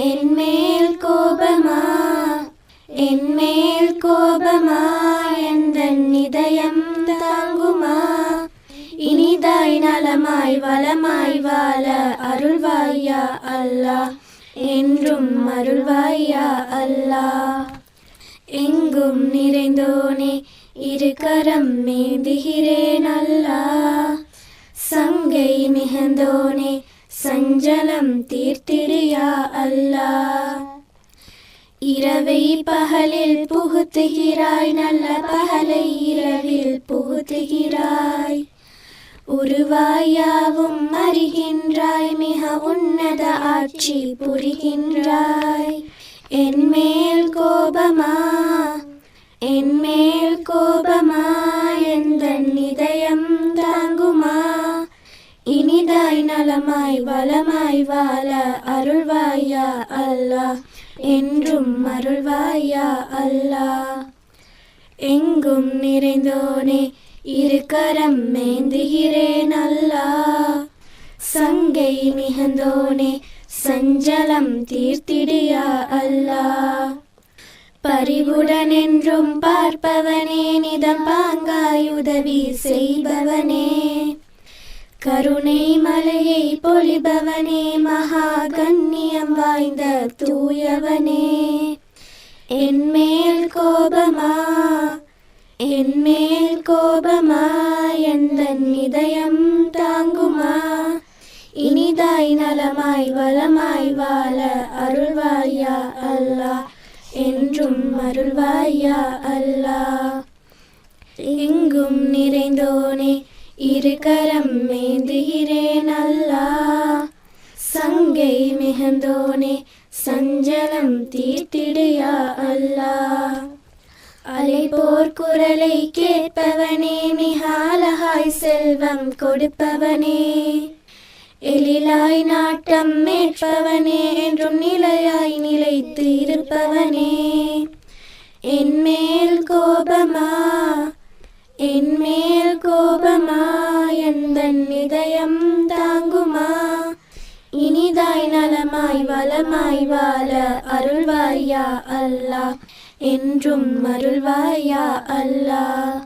என்மேல் கோபமா என்மேல் கோபமா எந்தன் இதயம் தாங்குமா, இனிதாய் நலமாய் வளமாய் வாழ அருள்வாயா அல்லாஹ், என்றும் அருள்வாயா அல்லாஹ், எங்கும் நிறைந்தோனே இருக்கரம் மேந்துகிறேன் அல்லாஹ், சங்கை மிகுந்தோனே சஞ்சலம் தீர்த்திடுயா அல்லாஹ், இரவை பகலில் புகுத்துகிறாய் நல்ல பகலை இரவில் புகுத்துகிறாய், உருவாயாவும் அறிகின்றாய் மிக உன்னத ஆட்சி புரிகின்றாய், என்மேல் கோபமா என்மேல் கோபமா எந்தன் இதயம் தாங்குமா, இனிதாய் நலமாய் வளமாய் வாழ அருள்வாயா அல்லாஹ், என்றும் அருள்வாயா அல்லாஹ், எங்கும் நிறைந்தோனே இருக்கரம் மேந்துகிறேன் அல்லாஹ், சங்கை மிகுந்தோனே சஞ்சலம் தீர்த்திடுயா அல்லாஹ், பரிவுடன் என்றும் பார்ப்பவனே நிதம் பாங்காய் உதவி செய்பவனே, கருணை மலையை பொழிபவனே மகா கண்ணியம் வாய்ந்த தூயவனே, என்மேல் கோபமா என்மேல் கோபமா எந்தன் இதயம் தாங்குமா, இனிதாய் நலமாய் வளமாய் வாழ அருள்வாயா அல்லாஹ், என்றும் அருள்வாயா அல்லாஹ், எங்கும் நிறைந்தோனே இருக்கரம் மேந்துகிறேன் அல்லாஹ், சங்கை மிகுந்தோனே சஞ்சலம் தீர்த்திடுயா அல்லாஹ், அலைபோர் குரலை கேட்பவனே மிக அழகாய் செல்வம் கொடுப்பவனே, எழிலாய் நாட்டம் மேற்பவனே என்றும் நிலையாய் நிலைத்து இருப்பவனே. என்மேல் கோபமா என்மேல் கோபமா எந்தன் இதயம் தாங்குமா. இனிதாய் நலமாய் வளமாய் வாழ அருள்வாயா அல்லாஹ், என்றும் அருள்வாயா அல்லாஹ்.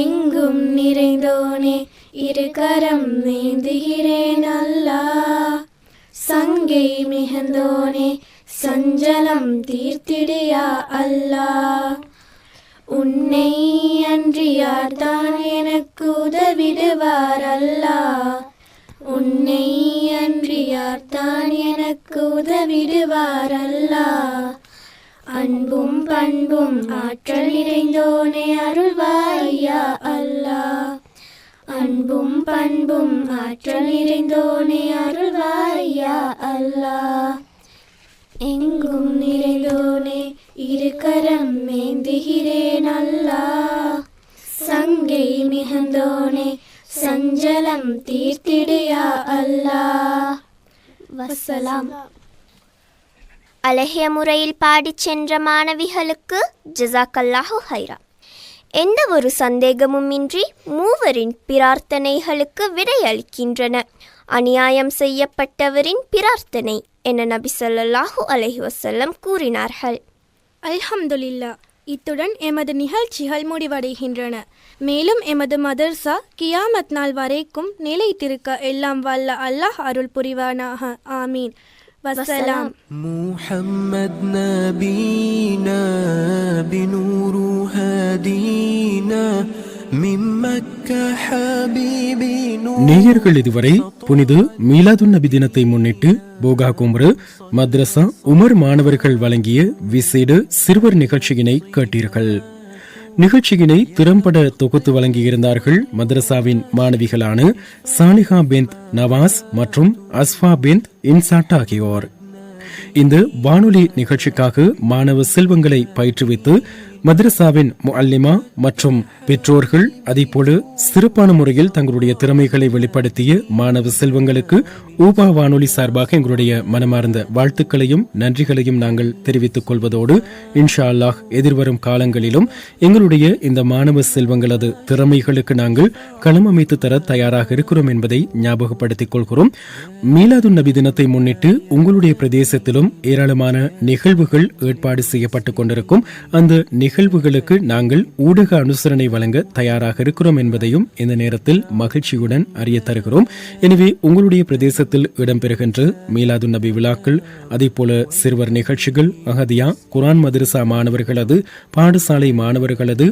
எங்கும் நிறைந்தோனே இரு கரம் ஏந்துகிறேன் அல்லாஹ். சங்கை மிகுந்தோனே சஞ்சலம் தீர்த்திடியா அல்லாஹ். உன்னை அன்றியார்தான் எனக்கு உதவிடுவார் அல்லாஹ். உன்னை அன்றியார்தான் எனக்கு உதவிடுவார் அல்லாஹ். அன்பும் பண்பும் ஆற்றல் நிறைந்தோனே அருள்வாயா அல்லாஹ். அன்பும் பண்பும் ஆற்றல் நிறைந்தோனே அருள்வாயா அல்லாஹ். எங்கும் நிறைந்தோனே இரு கரம் ஏந்துகிறேன் அல்லாஹ். சங்கை மிகுந்தோனே சஞ்சலம் தீர்த்திடியா அல்லாஹ். வஸ்ஸலாம். அழகிய முறையில் பாடிச் சென்ற மாணவிகளுக்கு ஜஸாக்கல்லாஹு ஹைரா. எந்த ஒரு சந்தேகமும் இன்றி மூவரின் பிரார்த்தனைகளுக்கு விடையளிக்கின்றன. அநியாயம் செய்யப்பட்டவரின் பிரார்த்தனை என நபி ஸல்லல்லாஹு அலைஹி வஸல்லம் கூறினார்கள். அல்ஹம்துலில்லாஹ். இத்துடன் எமது நிகழ்ச்சிகள் முடிவடைகின்றன. மேலும் எமது மதர்சா கியாமத் நாள் வரைக்கும் நிலைத்திருக்க எல்லாம் வல்ல அல்லாஹ் அருள் புரிவானாக. ஆமீன். வஸ்ஸலாம். محمد نبينا بنور هدينا من مكة حبيبي نور. நேயர்கள் இதுவரை புனித மீலாதுன் நபி தினத்தை முன்னிட்டு போகா கும்ரு மத்ரசா உமர் மாணவர்கள் வழங்கிய விசேட சிறுவர் நிகழ்ச்சியினை கேட்டீர்கள். நிகழ்ச்சியினை திறம்பட தொகுத்து வழங்கியிருந்தார்கள் மദ്രസാவின் மாணவிகளான சாலிஹா பின்த் நவாஸ் மற்றும் அஸ்ஃபா பின்த் இன்சாட் ஆகியோர். இந்த வானொலி நிகழ்ச்சிக்காக மாணவ செல்வங்களை பயிற்றுவித்து மദ്രസാவின் முஅல்லிமா மற்றும் பெற்றோர்கள் அதேபோல சிறப்பான முறையில் தங்களுடைய திறமைகளை வெளிப்படுத்திய மாணவ செல்வங்களுக்கு ஊபா வானொலி சார்பாக எங்களுடைய மனமார்ந்த வாழ்த்துக்களையும் நன்றிகளையும் நாங்கள் தெரிவித்துக் கொள்வதோடு இன்ஷா அல்லாஹ் எதிர்வரும் காலங்களிலும் எங்களுடைய இந்த மாணவ செல்வங்களது திறமைகளுக்கு நாங்கள் களம் அமைத்து தர தயாராக இருக்கிறோம் என்பதை ஞாபகப்படுத்திக் கொள்கிறோம். மீலாதுன் நபி தினத்தை முன்னிட்டு உங்களுடைய பிரதேசத்திலும் ஏராளமான நிகழ்வுகள் ஏற்பாடு செய்யப்பட்டுக் கொண்டிருக்கும். அந்த நிகழ்வுகளுக்கு நாங்கள் ஊடக அனுசரணை வழங்க தயாராக இருக்கிறோம் என்பதையும் இந்த நேரத்தில் மகிழ்ச்சியுடன் அறிய தருகிறோம். எனவே உங்களுடைய பிரதேசத்தில் இடம்பெறுகின்ற மீலாது நபி விழாக்கள், அதே போல சிறுவர் நிகழ்ச்சிகள், அஹதியா குர்ஆன் மதரசா மாணவர்களது பாடசாலை மாணவர்களது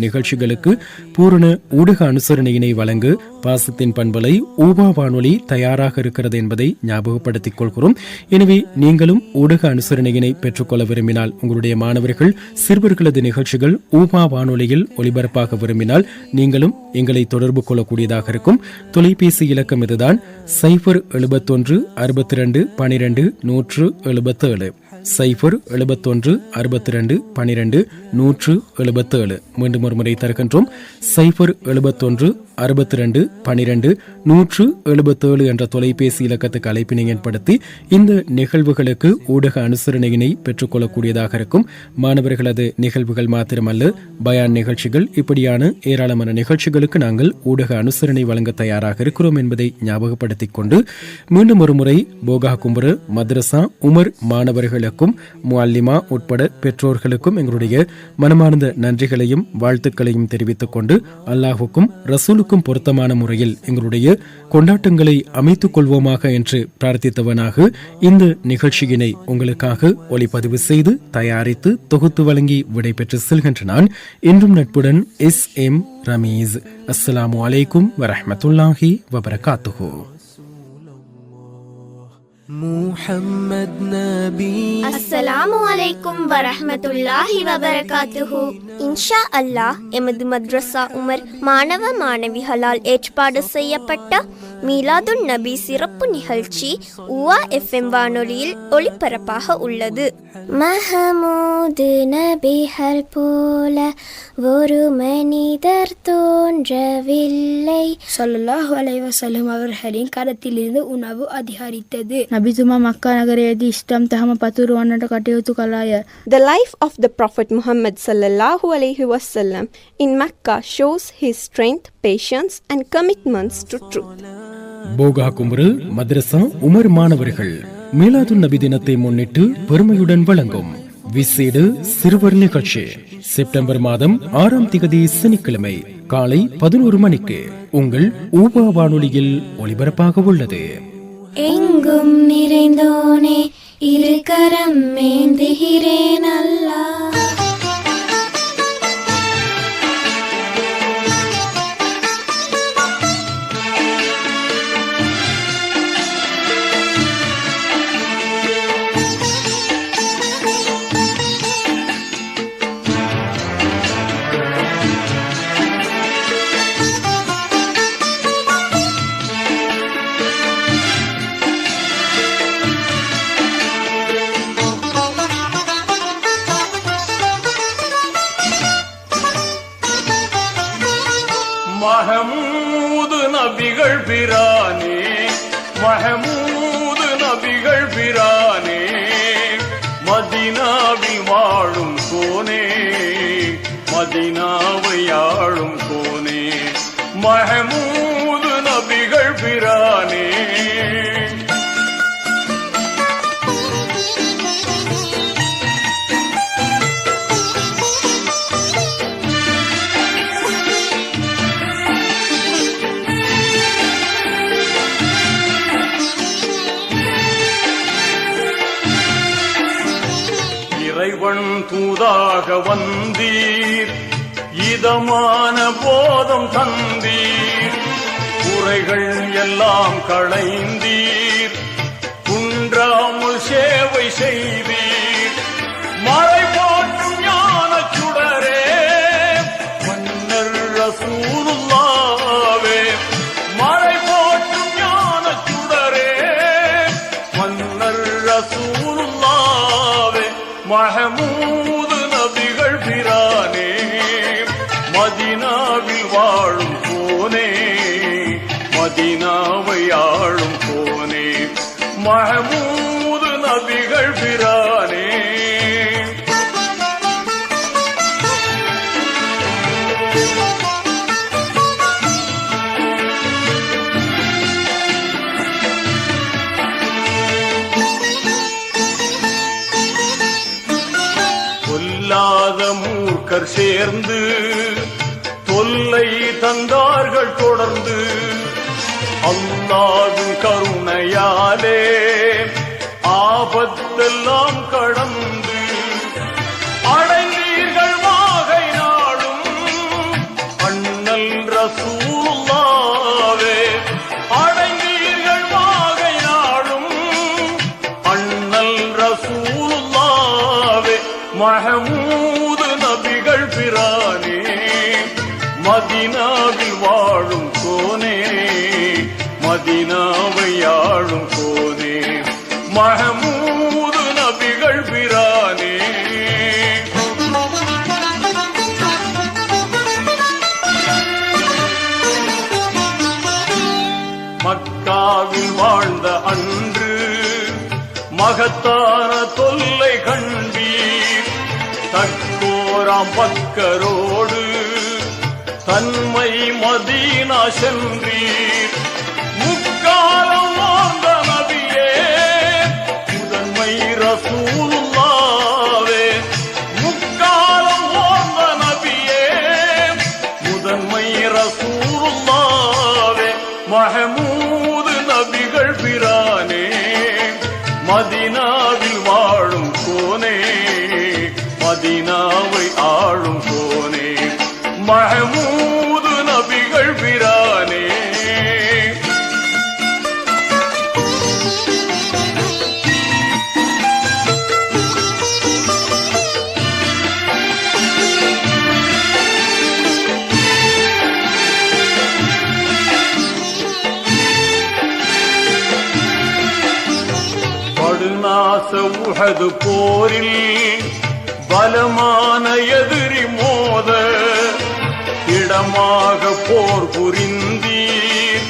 நிகழ்ச்சிகளுக்கு பூரண ஊடக அனுசரணையினை வழங்க பாசத்தின் பண்பலை ஊபா வானொலி தயாராக இருக்கிறது என்பதை ஞாபகப்படுத்திக் கொள்கிறோம். எனவே நீங்களும் ஊடக அனுசரணையினை பெற்றுக்கொள்ள விரும்பினால், உங்களுடைய மாணவர்கள் சிறுவர்களது நிகழ்ச்சிகள் ஊபா வானொலியில் ஒலிபரப்பாக விரும்பினால் நீங்களும் எங்களை தொடர்பு கொள்ளக்கூடியதாக இருக்கும். தொலைபேசி இலக்கம் இதுதான் 071 62 12 177 071 62 12 177. மீண்டும் ஒரு முறை தருகின்றோம். 071 62 12 177 என்ற தொலைபேசி இலக்கத்துக்கு அழைப்பினை ஏற்படுத்தி இந்த நிகழ்வுகளுக்கு ஊடக அனுசரணையினை பெற்றுக்கொள்ளக்கூடியதாக இருக்கும். மாணவர்களது நிகழ்வுகள் மாத்திரமல்ல, பயான் நிகழ்ச்சிகள், இப்படியான ஏராளமான நிகழ்ச்சிகளுக்கு நாங்கள் ஊடக அனுசரணை வழங்க தயாராக இருக்கிறோம் என்பதை ஞாபகப்படுத்திக் கொண்டு மீண்டும் ஒரு முறை போகா கும்புர மദ്രസா உமர் மாணவர்களுக்கும் முஅல்லிமா உட்பட பெற்றோர்களுக்கும் எங்களுடைய மனமார்ந்த நன்றிகளையும் வாழ்த்துக்களையும் தெரிவித்துக் கொண்டு அல்லாஹுக்கும் ரசூலுக்கும் பொருத்தமான முறையில் எங்களுடைய கொண்டாட்டங்களை அமைத்துக் கொள்வோமாக என்று பிரார்த்தித்தவனாக இந்த நிகழ்ச்சியினை உங்களுக்காக ஒளிப்பதிவு செய்து தயாரித்து தொகுத்து வழங்கி விடைபெற்று செல்கின்ற நான் இன்றும் நட்புடன் SM ரமீஸ். அஸ்ஸலாமு அலைக்கும் வரஹ்மத்துல்லாஹி வபரகாத்துஹு. محمد نبي. அஸ்ஸலாமு அலைக்கும் வரஹ்மத்துல்லாஹி வபரகாத்துஹு. இன்ஷா அல்லாஹ் எமது மദ്രസா உமர் மாணவ மாணவிகளால் ஏற்பாடு செய்யப்பட்ட மீலாதுன் நபி சிறப்பு நிகழ்ச்சி உவா FM வானொலியில் ஒளிபரப்பாக உள்ளது. மஹமூது நபிகள் போல ஒரு மனிதர் தோன்றவில்லை. ஸல்லல்லாஹு அலைஹி வஸல்லம் அவர்களின் கரத்திலிருந்து உணவு அதிகரித்தது. නබිතුමා මක්කා නගරයේදී ඉස්ලාම් දහම පතුරවන්නට කටයුතු කළාය. The life of the Prophet Muhammad sallallahu alaihi wasallam in Mecca shows his strength, patience and commitments to truth. போகா குமரு மദ്രസா உமர் மாணவர்கள் மீலாதுன் நபி தினத்தை முன்னிட்டு பெருமையுடன் வழங்கும் விசேட சிறுவர் நிகழ்ச்சி செப்டம்பர் மாதம் 6ஆம் தேதி சனிக்கிழமை காலை 11 மணிக்கு உங்கள் ஊபா வானொலியில் ஒளிபரப்பாக உள்ளது. எங்கும் நிறைந்தோனே இருக்கரம் மேந்திகிறேன் அல்லாஹ். மஹமூது நபிகள் பிரானே, மஹமூது நபிகள் பிரானே, மதீனாவில் வாழும் கோனே, மதீனாவை ஆளும் கோனே, மஹமூது நபிகள் பிரானே. இறைவன் தூதாக வந்தீர், இதமான போதம் தந்தீர், குறைகள் எல்லாம் களைந்தீர், குன்றாமல் சேவை செய்தீர், மறை போற்றும் ஞான சுடரே மன்னர் ரசூலுல்லாவே, மறை போற்றும் ஞான சுடரே மன்னர் ரசூலுல்லாவே, மஹமூது நபிகள் பிரானே, மதீனாவில் வாழும் கோனே, மதீனாவை ஆளும் கோனே, மஹமூது நபிகள் பிரானே. சொல்லாத மூர்க்கர் சேர்ந்து தொல்லை தந்தார்கள் தொடர்ந்து, அல்லாஹ்வின் கருணையாலே ஆபத்தெல்லாம் கடந்து அடைந்தீர்கள் வாகை நாடும் அண்ணல் ரசூலுல்லாவே, அடைந்தீர்கள் வாகை நாடும் அண்ணல் ரசூலுல்லாவே, மஹமூது நபிகள் பிரானே, மதீனாவில் வாழும் கோனே, மதீனாவை ஆளும் கோனே, மஹமூது நபிகள் பிரானே. மக்காவில் வாழ்ந்த அன்று மகத்தான தொல்லை கண்டீர், தக்கோராம் பக்கரோடு தன்மை மதீனா சென்றீர், முக்காலம் வாழ்ந்த நபியே முதன்மை ரசூலுல்லாவே, முக்காலம் வாழ்ந்த நபியே முதன்மை ரசூலுல்லாவே, மஹமூது நபிகள் பிரானே, மதீனாவில் வாழும் கோனே, மதீனாவை ஆளும் கோனே, மஹமூது நபிகள் பிரானே. உஹது போரில் பலமான எதிரி மோத இடமாக போர் புரிந்தீர்,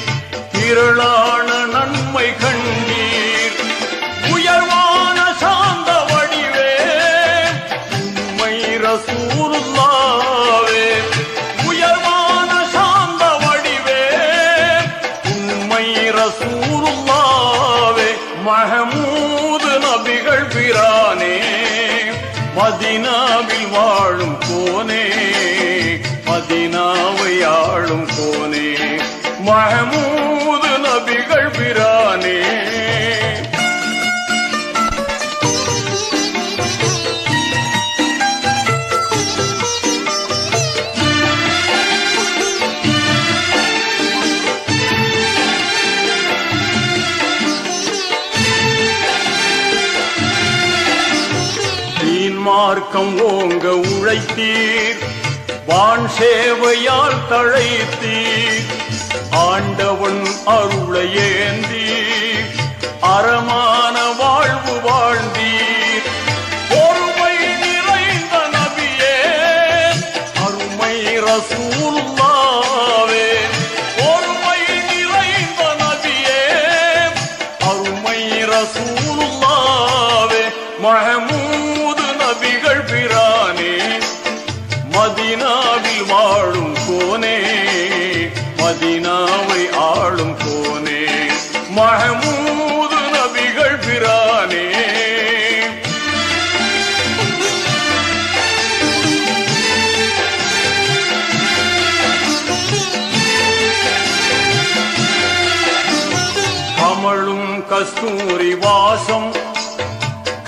திரளான நன்மை கண்டீர். உயர்வான சாந்த வடிவே உம்மை ரசூலுல்லாவே, உயர்வான சாந்த வடிவே உம்மை ரசூலுல்லாவே. மஹமூது நபிகள் பிரானே, மதீனாவில் வாழும் கோனே, மதீனாவை ஆளும் கோனே, மஹமூது நபிகள் பிரானே. மார்க்கம் ஓங்க உழைத்தீர், வான் சேவையால் தழைத்தீர். ஆண்டவன் அருளை ஏந்தீர், அறமான வாழ்வு வாழ்ந்தீர். பொறுமை நிறைந்த நபியே அருமை ரசூலுல்லாவே, பொறுமை நிறைந்த நபியே அருமை ரசூலுல்லாவே. மஹமூது நபிகள் பிரானே, மதீனாவில் வாழும் கோனே, மதீனாவை ஆளும் கோனே, மஹமூது நபிகள் பிரானே. கமழும் கஸ்தூரி வாசம்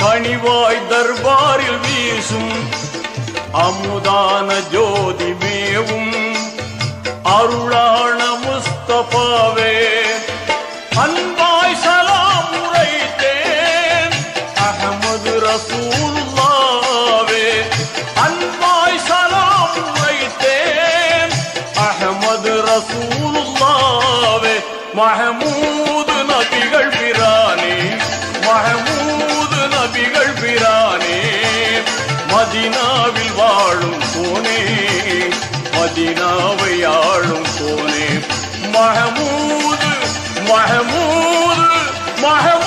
கனிவாய் தர்பாரில் வீசும், அமுதான ஜோதி மேவும் அருளான முஸ்தபாவே. அன்பாய் சலாம் உரைத்தேன் அஹமது ரசூலுல்லாவே, அன்பாய் சலாம் உரைத்தேன் அஹமது ரசூலுல்லாவே. மஹமூது நபிகள் பிரானே, மஹமூது நபிகள் பிரானே, மதீனாவில் வாழும் கோனே, மதீனாவை ஆளும் கோனே, மஹமூது மஹமூது மஹமூது.